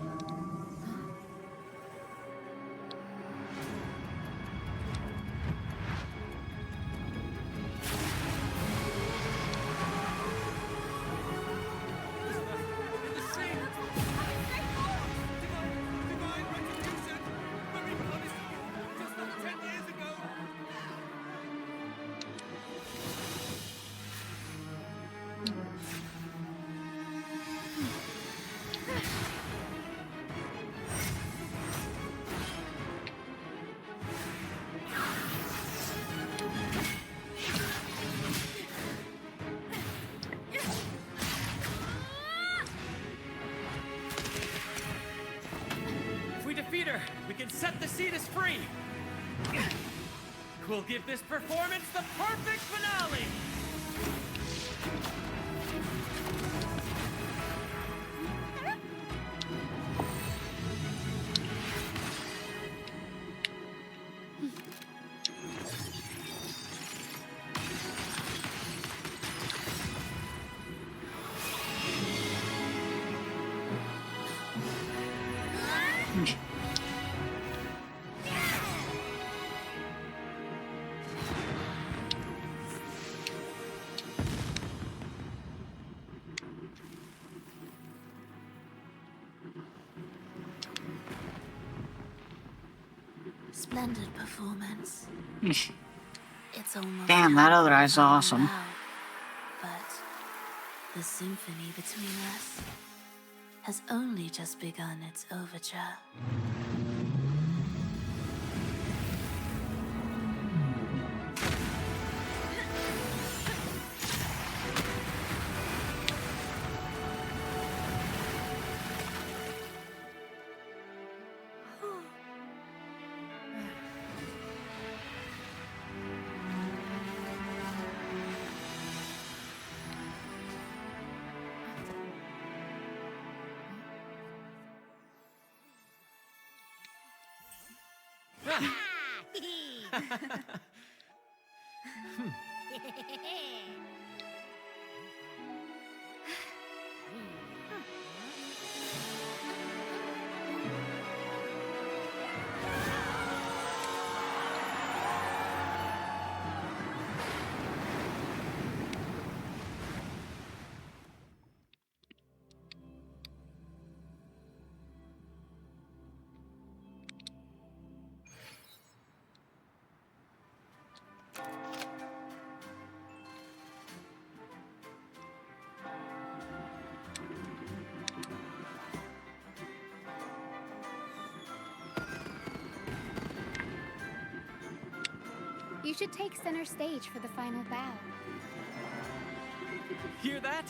F: If we defeat her, we can set the Cetus free. We'll give this performance the perfect finale.
H: Splendid performance.
A: Eesh.
H: It's almost
A: Damn, that
H: time
A: other
H: for the
A: eye's
H: final
A: awesome.
H: bow. But the symphony between us has only just begun its overture.
N: You should take center stage for the final bow.
F: Hear that?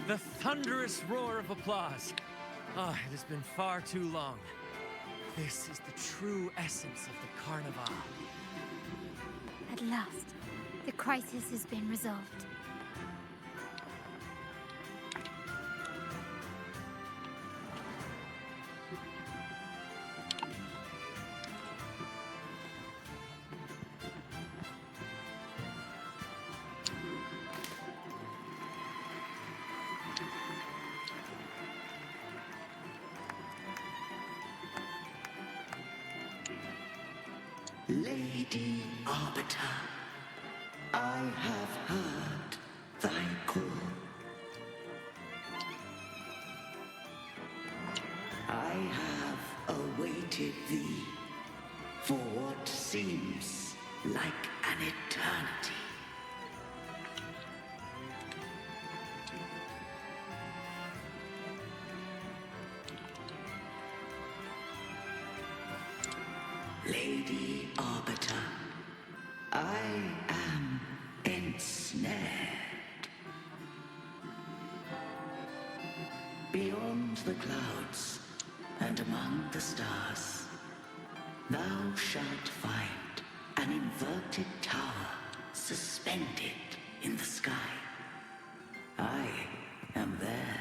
F: The thunderous roar of applause. Ah, it has been far too long. This is the true essence of the Carnival.
C: At last, the crisis has been resolved.
G: Lady Arbiter, I have heard thy call. I have awaited thee for what seems like an eternity. Lady Arbiter, I am ensnared. Beyond the clouds and among the stars, thou shalt find an inverted tower suspended in the sky. I am there,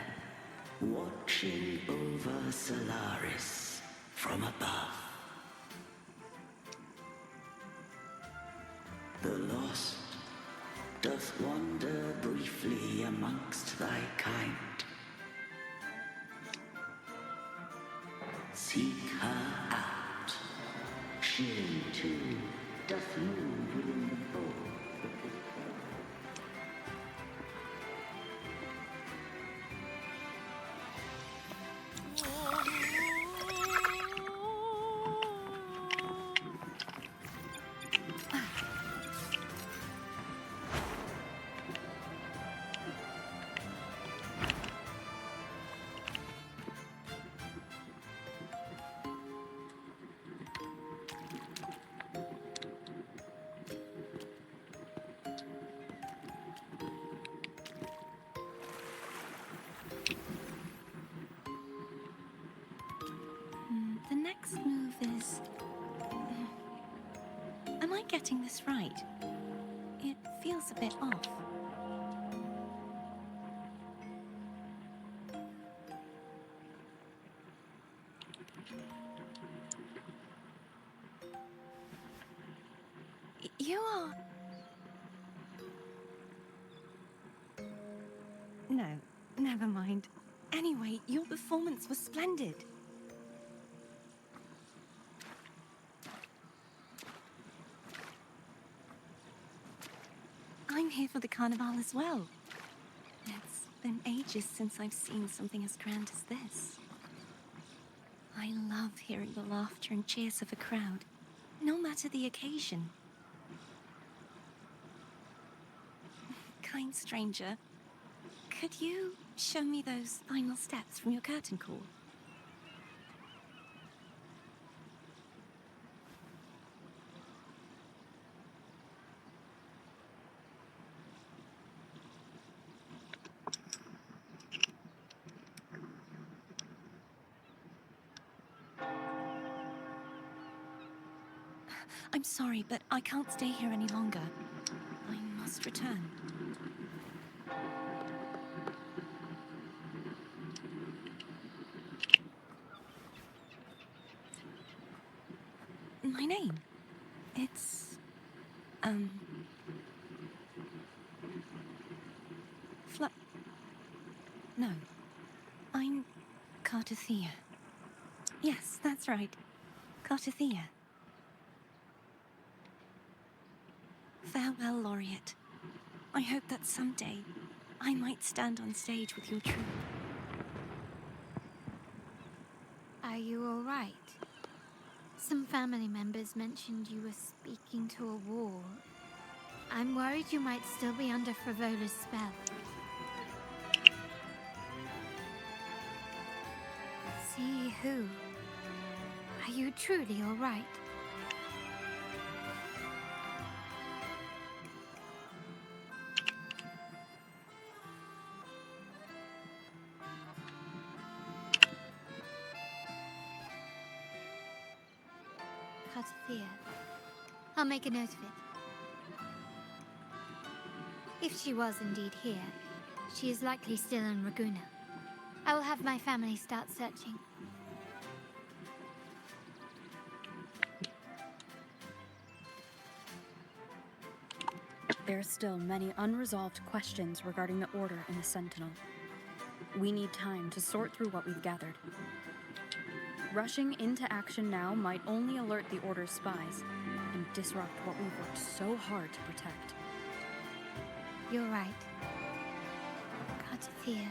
G: watching over Solaris from above. The lost doth wander briefly amongst thy kind. Seek her out. She too doth move within the fold.
Q: The next move is... Am I getting this right? It feels a bit off. You are... No, never mind. Anyway, your performance was splendid. I'm here for the Carnival as well. It's been ages since I've seen something as grand as this. I love hearing the laughter and cheers of a crowd, no no matter the occasion. Kind stranger, could you show me those final steps from your curtain call? I'm sorry, but I can't stay here any longer. I must return. My name? It's... No. I'm Cartothea. Yes, that's right. Cartothea. Farewell, Laureate. I hope that someday I might stand on stage with your troupe.
C: Are you all right? Some family members mentioned you were speaking to a wall. I'm worried you might still be under Frivola's spell. See who? Are you truly all right? Cartothea. I'll make a note of it. If she was indeed here, she is likely still in Raguna. I will have my family start searching.
B: There are still many unresolved questions regarding the Order and the Sentinel. We need time to sort through what we've gathered. Rushing into action now might only alert the Order's spies and disrupt what we've worked so hard to protect.
C: You're right. Cartothea.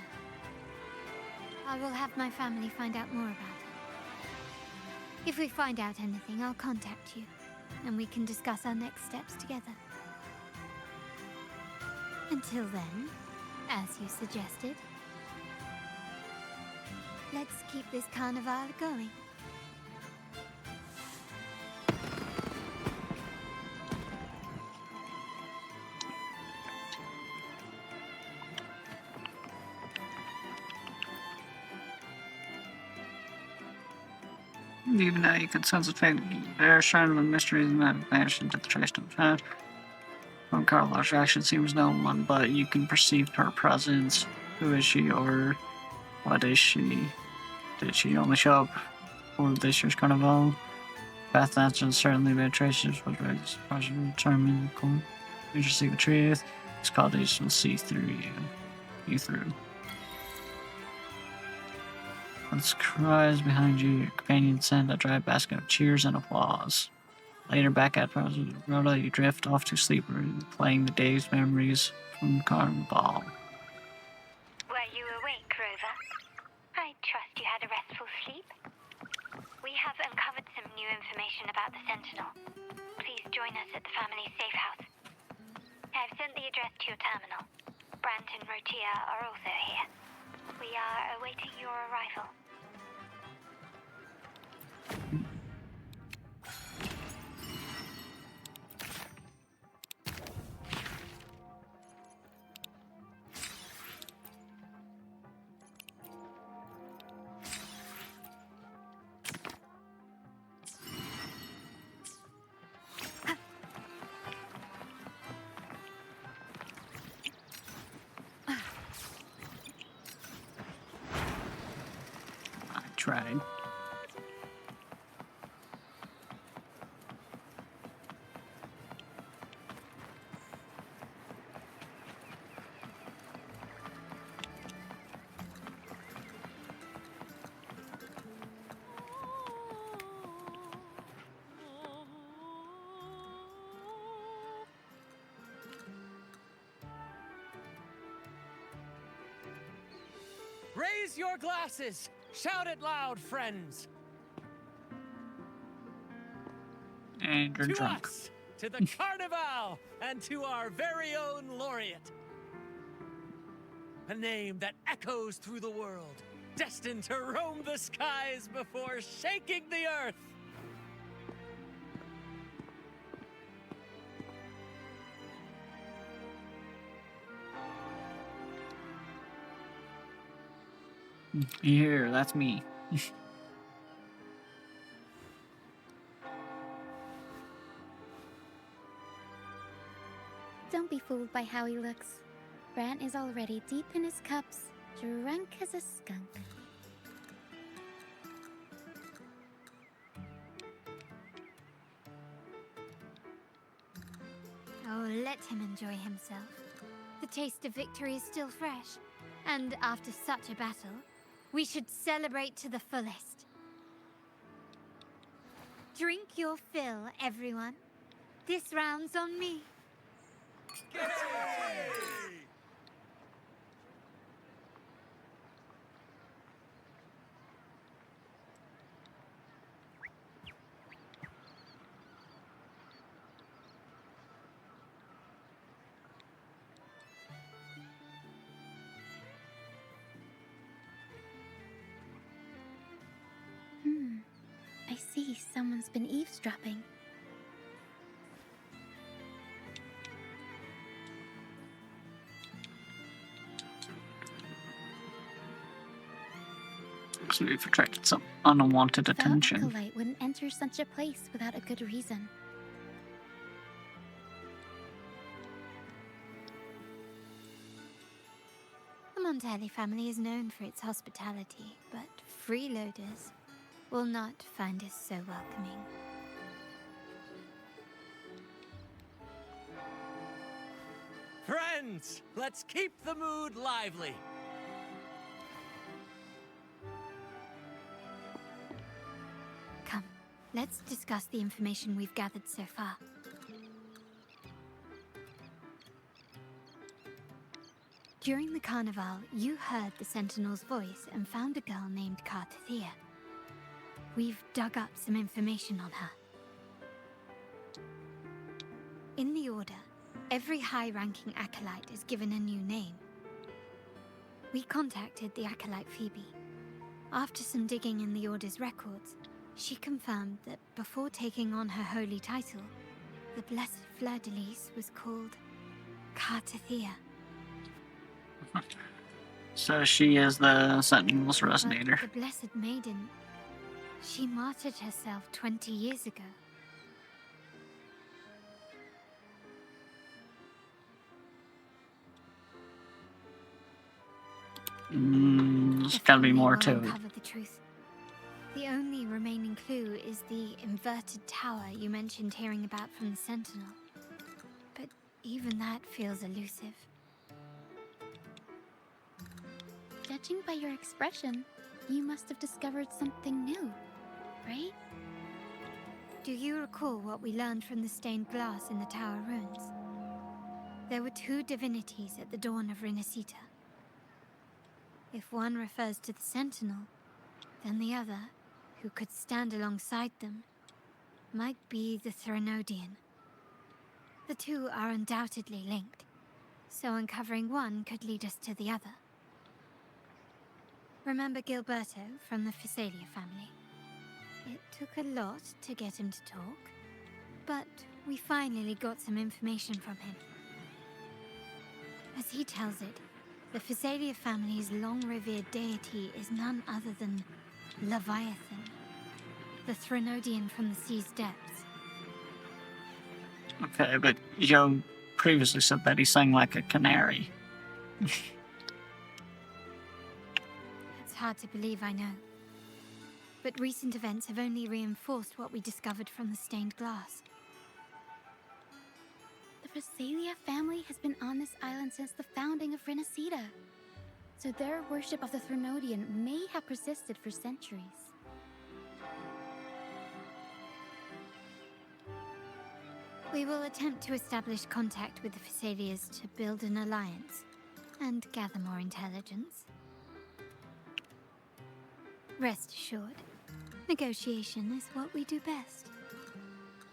C: I will have my family find out more about it. If we find out anything, I'll contact you, and we can discuss our next steps together. Until then, as you suggested, let's keep this carnival going.
A: Even now, you can sense the fate. There, shine of the mysteries that have vanished into the trace of time. From Carlo's reaction seems no one, but you can perceive her presence. Who is she, or what is she? Did she only show up for this year's carnival? Beth answered, certainly the traces was ready to surprise and determine the court. You should see the truth. These qualities will see through you through. Let's cries behind you. Your companions send a dry basket of cheers and applause. Later, back at Rhoda, you drift off to sleep, replaying the day's memories from Carnival.
H: Were you awake, Rover? I trust you had a restful sleep. We have uncovered some new information about the Sentinel. Please join us at the family safe house. I've sent the address to your terminal. Brant and Rotia are also here. We are awaiting your arrival.
A: Tried.
F: Raise your glasses! Shout it loud, friends!
A: And you're
F: to
A: drunk.
F: us, to the Carnival, and to our very own laureate. A name that echoes through the world, destined to roam the skies before shaking the earth.
A: Here, that's me.
N: Don't be fooled by how he looks. Brant is already deep in his cups, drunk as a skunk.
C: Oh, let him enjoy himself. The taste of victory is still fresh, and after such a battle, we should celebrate to the fullest. Drink your fill, everyone. This round's on me.
N: I see someone's been eavesdropping.
A: So we've attracted some unwanted
N: The
A: attention.
N: acolyte wouldn't enter such a place without a good reason.
C: The Montelli family is known for its hospitality, but freeloaders will not find us so welcoming.
F: Friends, let's keep the mood lively.
C: Come, let's discuss the information we've gathered so far. During the carnival, you heard the Sentinel's voice and found a girl named Cartathea. We've dug up some information on her. In the Order, every high-ranking acolyte is given a new name. We contacted the acolyte Phoebe. After some digging in the Order's records, she confirmed that before taking on her holy title, the Blessed Fleur-de-Lis was called Cartathea.
A: So she is the Sentinel's resonator.
C: But the Blessed Maiden, she martyred herself 20 years ago.
A: There's gotta be more to it.
C: Uncover the truth. The only remaining clue is the inverted tower you mentioned hearing about from the Sentinel. But even that feels elusive.
N: Judging by your expression, you must have discovered something new, right?
C: Do you recall what we learned from the stained glass in the tower ruins? There were two divinities at the dawn of Rinascita. If one refers to the Sentinel, then the other, who could stand alongside them, might be the Threnodian. The two are undoubtedly linked, so uncovering one could lead us to the other. Remember Gilberto from the Physalia family? It took a lot to get him to talk, but we finally got some information from him. As he tells it, the Physalia family's long-revered deity is none other than Leviathan, the Threnodian from the sea's depths.
A: Okay, but Joe previously said that he sang like a canary.
C: It's hard to believe, I know. But recent events have only reinforced what we discovered from the stained glass.
N: The Physalia family has been on this island since the founding of Rinascita. So their worship of the Threnodian may have persisted for centuries.
C: We will attempt to establish contact with the Physalias to build an alliance and gather more intelligence. Rest assured, negotiation is what we do best.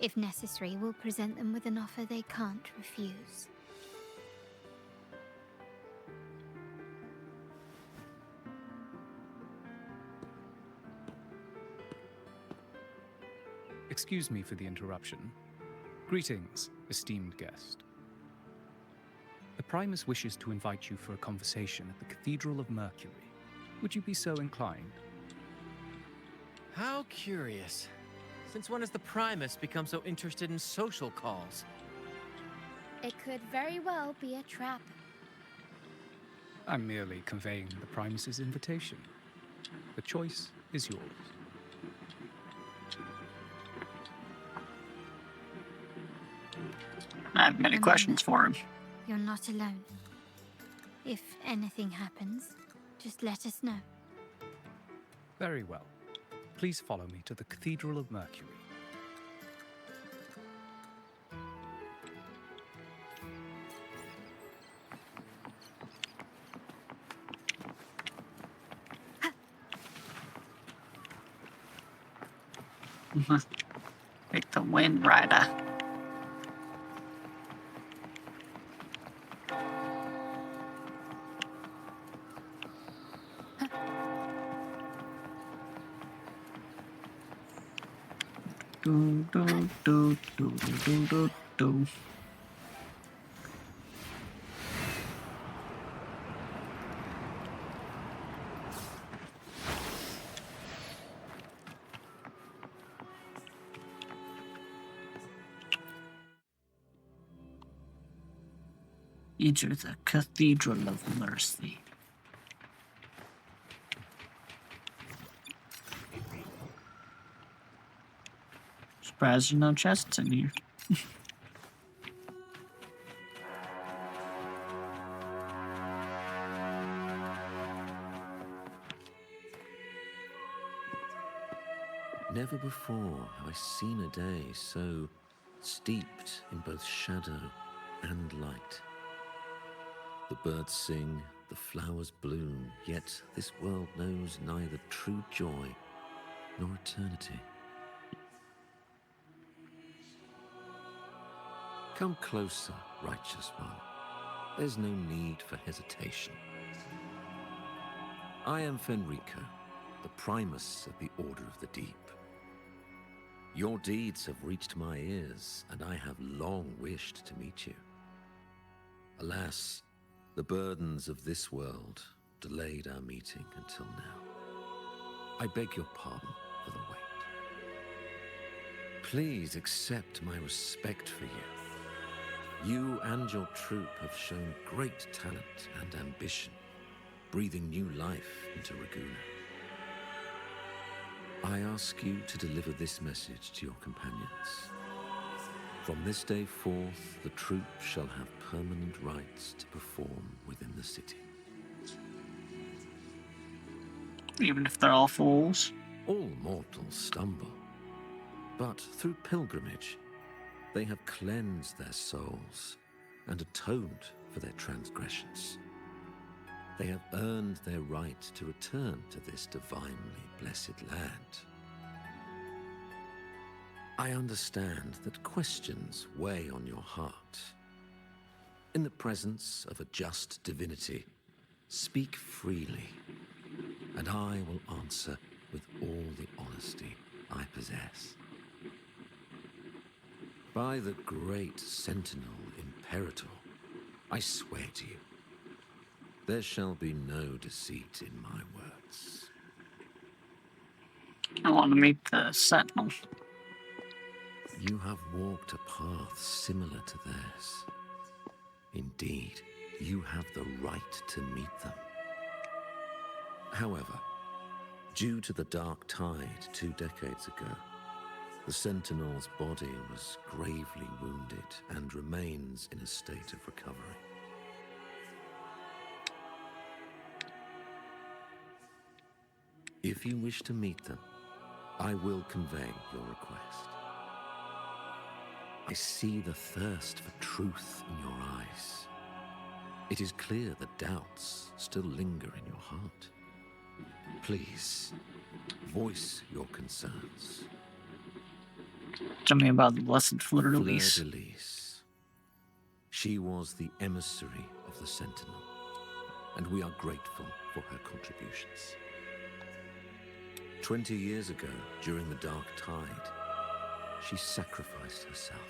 C: If necessary, we'll present them with an offer they can't refuse.
M: Excuse me for the interruption. Greetings, esteemed guest. The Primus wishes to invite you for a conversation at the Cathedral of Mercury. Would you be so inclined?
F: How curious. Since when has the Primus become so interested in social calls?
N: It could very well be a trap.
M: I'm merely conveying the Primus's invitation. The choice is yours.
A: I have many questions for him.
C: You're not alone. If anything happens, just let us know.
M: Very well. Please follow me to the Cathedral of Mercury.
A: Take the Wind Rider. Do, do, do, do, do, do, do. Enter the Cathedral of Mercy. Surprised there's no chests in here.
I: Never before have I seen a day so steeped in both shadow and light. The birds sing, the flowers bloom, yet this world knows neither true joy nor eternity. Come closer, righteous one. There's no need for hesitation. I am Fenrico, the Primus of the Order of the Deep. Your deeds have reached my ears, and I have long wished to meet you. Alas, the burdens of this world delayed our meeting until now. I beg your pardon for the wait. Please accept my respect for you. You and your troop have shown great talent and ambition, breathing new life into Raguna. I ask you to deliver this message to your companions. From this day forth, the troop shall have permanent rights to perform within the city.
A: Even if they're all fools?
I: All mortals stumble, but through pilgrimage, they have cleansed their souls and atoned for their transgressions. They have earned their right to return to this divinely blessed land. I understand that questions weigh on your heart. In the presence of a just divinity, speak freely, and I will answer with all the honesty I possess. By the great Sentinel Imperator, I swear to you, there shall be no deceit in my words.
A: I want to meet the Sentinel.
I: You have walked a path similar to theirs. Indeed, you have the right to meet them. However, due to the Dark Tide 2 decades ago, the Sentinel's body was gravely wounded and remains in a state of recovery. If you wish to meet them, I will convey your request. I see the thirst for truth in your eyes. It is clear that doubts still linger in your heart. Please, voice your concerns.
A: Tell me about the blessed Fleur-de-Lis.
I: Fleur-de-Lis. She was the emissary of the Sentinel, and we are grateful for her contributions. 20 years ago, during the Dark Tide, she sacrificed herself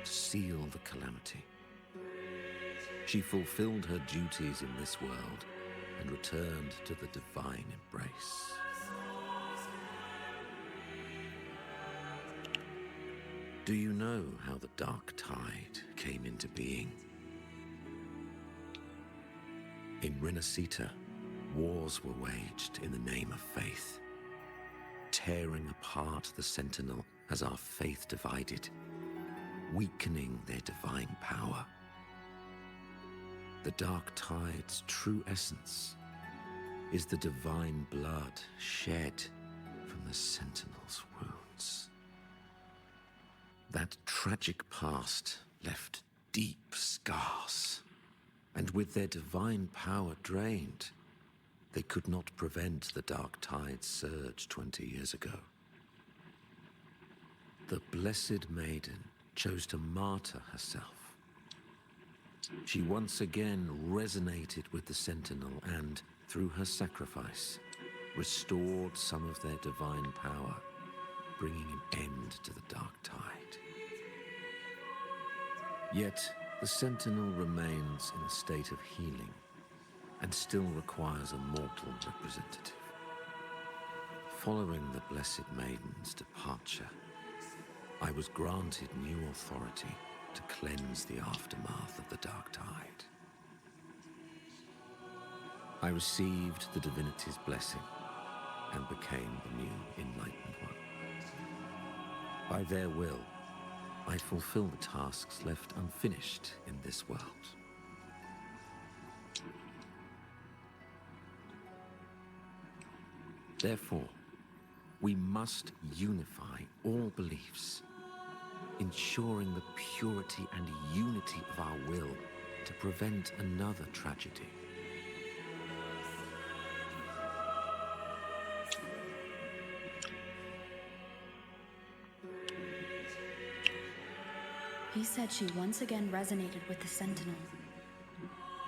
I: to seal the calamity. She fulfilled her duties in this world and returned to the divine embrace. Do you know how the Dark Tide came into being? In Rinascita, wars were waged in the name of faith, tearing apart the Sentinel as our faith divided, weakening their divine power. The Dark Tide's true essence is the divine blood shed from the Sentinel's wounds. That tragic past left deep scars, and with their divine power drained, they could not prevent the Dark Tide's surge 20 years ago. The Blessed Maiden chose to martyr herself. She once again resonated with the Sentinel and, through her sacrifice, restored some of their divine power, bringing an end to the Dark Tide. Yet, the Sentinel remains in a state of healing and still requires a mortal representative. Following the Blessed Maiden's departure, I was granted new authority to cleanse the aftermath of the Dark Tide. I received the divinity's blessing and became the new Enlightened One. By their will, I fulfill the tasks left unfinished in this world. Therefore, we must unify all beliefs, ensuring the purity and unity of our will to prevent another tragedy.
B: He said she once again resonated with the Sentinel.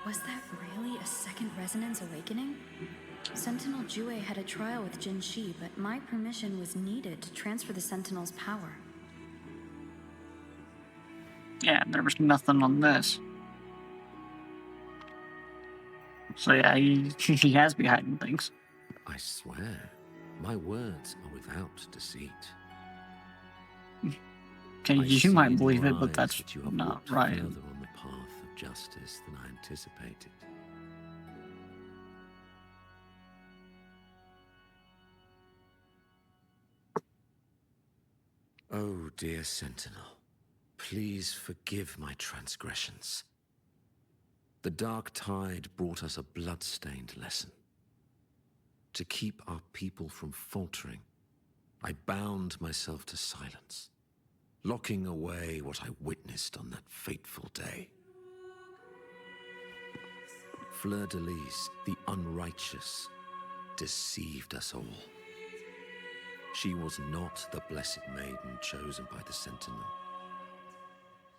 B: Was that really a second resonance awakening? Sentinel Jue had a trial with Jin Shi, but my permission was needed to transfer the Sentinel's power.
A: Yeah, there was nothing on this. So yeah, he has been hiding things.
I: I swear, my words are without deceit.
A: Okay, you might believe it, but that's
I: that you have
A: not
I: walked
A: right.
I: further on the path of justice than I anticipated. Oh, dear Sentinel, please forgive my transgressions. The Dark Tide brought us a blood-stained lesson. To keep our people from faltering, I bound myself to silence, locking away what I witnessed on that fateful day. Fleur-de-Lis, the unrighteous, deceived us all. She was not the Blessed Maiden chosen by the Sentinel.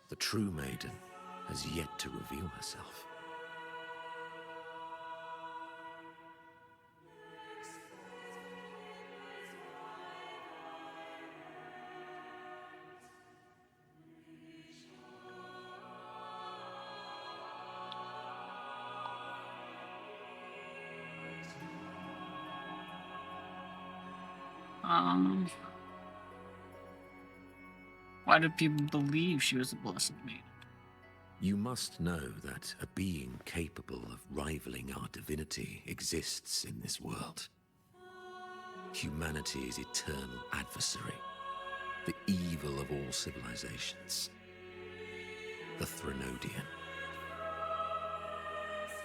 I: The true Maiden has yet to reveal herself.
A: Why do people believe she was a Blessed Maiden?
I: You must know that a being capable of rivaling our divinity exists in this world. Humanity's eternal adversary, the evil of all civilizations, the Threnodian.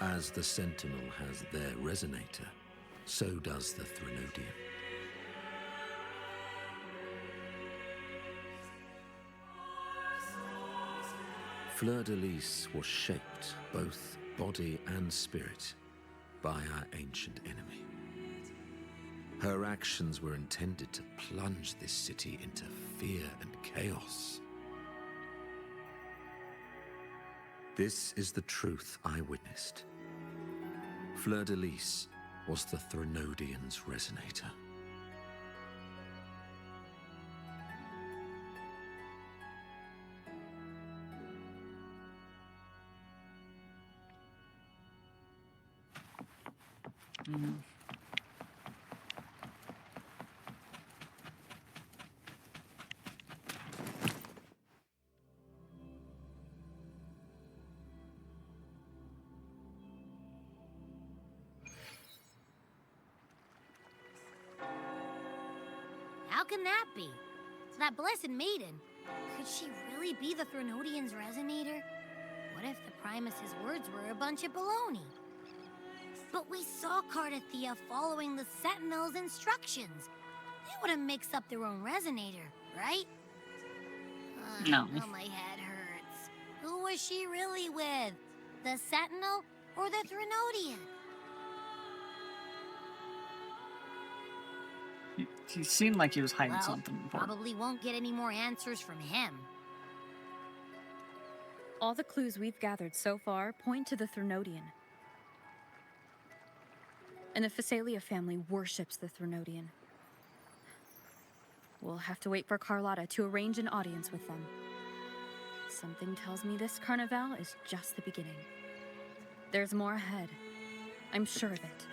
I: As the Sentinel has their resonator, so does the Threnodian. Fleur-de-Lis was shaped, both body and spirit, by our ancient enemy. Her actions were intended to plunge this city into fear and chaos. This is the truth I witnessed. Fleur-de-Lis was the Threnodian's resonator.
H: How can that be? It's that blessed maiden. Could she really be the Threnodian's resonator? What if the Primus's words were a bunch of baloney? But we saw Cardathea following the Sentinel's instructions. They wouldn't mix up their own resonator, right?
A: No.
H: Oh, my head hurts. Who was she really with? The Sentinel or the Threnodian?
A: He seemed like he was hiding
H: Well,
A: something important.
H: probably won't get any more answers from him.
B: All the clues we've gathered so far point to the Threnodian. And the Phasalia family worships the Threnodian. We'll have to wait for Carlotta to arrange an audience with them. Something tells me this carnival is just the beginning. There's more ahead. I'm sure of it.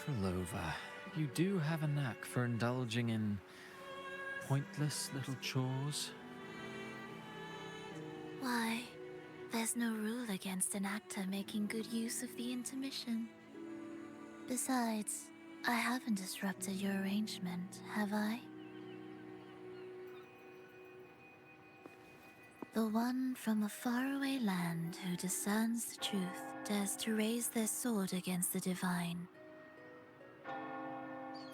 F: Frolova, you do have a knack for indulging in pointless little chores.
H: Why, there's no rule against an actor making good use of the intermission. Besides, I haven't disrupted your arrangement, have I? The one from a faraway land who discerns the truth dares to raise their sword against the divine.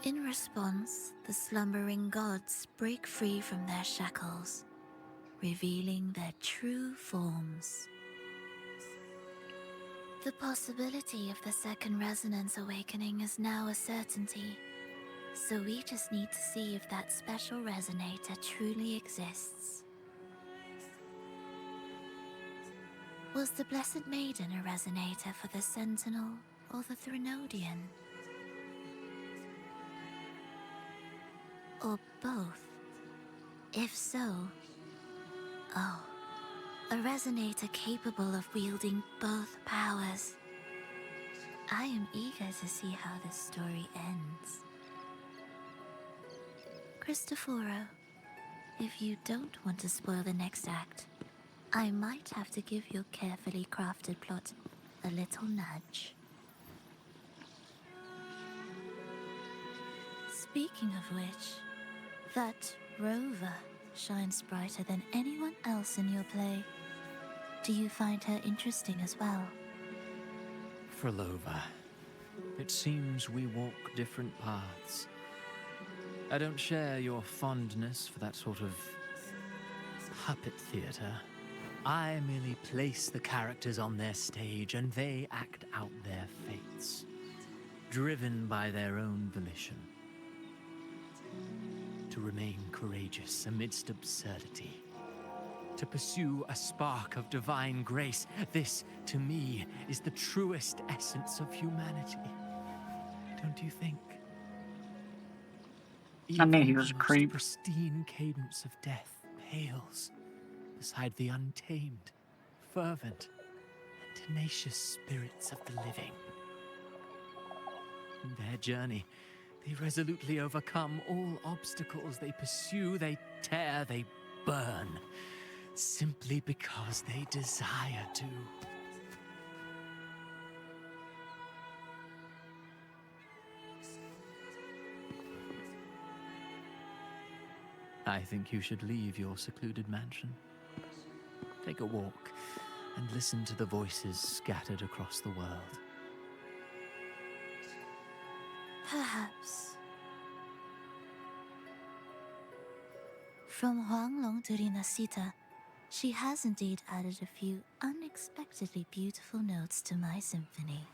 H: In response, the slumbering gods break free from their shackles, revealing their true forms. The possibility of the second resonance awakening is now a certainty, so we just need to see if that special resonator truly exists. Was the Blessed Maiden a resonator for the Sentinel or the Threnodian? Or both? If so, oh, a resonator capable of wielding both powers. I am eager to see how this story ends. Cristoforo, if you don't want to spoil the next act, I might have to give your carefully crafted plot a little nudge. Speaking of which, that rover shines brighter than anyone else in your play. Do you find her interesting as well?
F: Frolova, it seems we walk different paths. I don't share your fondness for that sort of puppet theater. I merely place the characters on their stage and they act out their fates, driven by their own volition. To remain courageous amidst absurdity. To pursue a spark of divine grace. This, to me, is the truest essence of humanity. Don't you think?
A: I knew he was
F: Even
A: a
F: the most
A: creep.
F: pristine cadence of death pales beside the untamed, fervent, and tenacious spirits of the living. In their journey, they resolutely overcome all obstacles. They pursue, they tear, they burn, simply because they desire to. I think you should leave your secluded mansion. Take a walk and listen to the voices scattered across the world.
H: Perhaps. From Huanglong to Rinascita, She has indeed added a few unexpectedly beautiful notes to my symphony.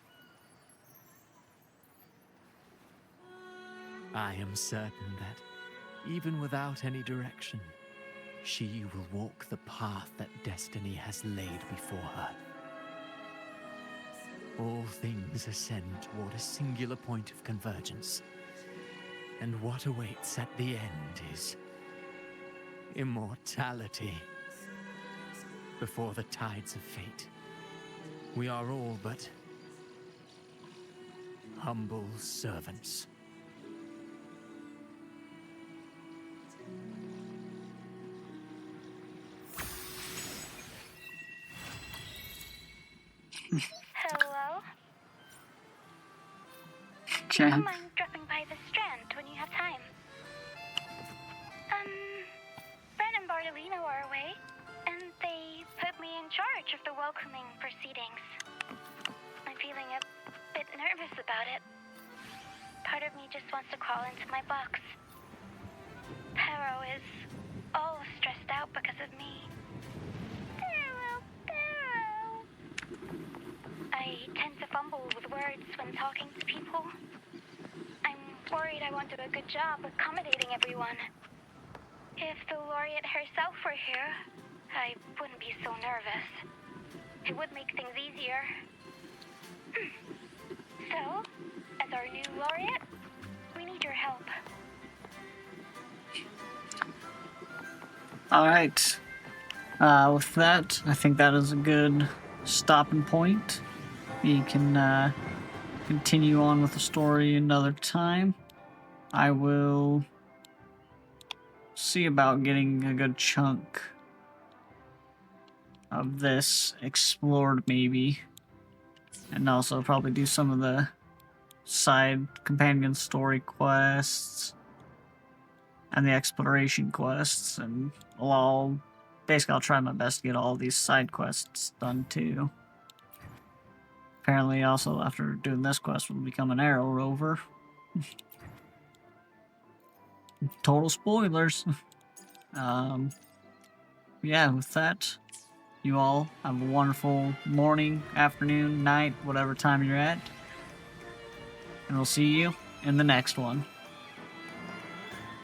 F: I am certain that, even without any direction, she will walk the path that destiny has laid before her. All things ascend toward a singular point of convergence. And what awaits at the end is immortality. Before the tides of fate, we are all but humble servants.
J: Hello?
A: Okay.
J: Don't mind dropping by the Strand when you have time. Brent and Bartolino are away, and they put me in charge of the welcoming proceedings. I'm feeling a bit nervous about it. Part of me just wants to crawl into my box. Pero is all stressed out because of me. I tend to fumble with words when talking to people. I'm worried I won't do a good job accommodating everyone. If the laureate herself were here, I wouldn't be so nervous. It would make things easier. So, as our new laureate, we need your help.
A: Alright. With that, I think that is a good stopping point. We can continue on with the story another time. I will see about getting a good chunk of this explored, maybe. And also probably do some of the side companion story quests and the exploration quests, and basically I'll try my best to get all these side quests done too. Apparently also after doing this quest we'll become an arrow rover. Total spoilers. Yeah, with that, you all have a wonderful morning, afternoon, night, whatever time you're at. And we'll see you in the next one.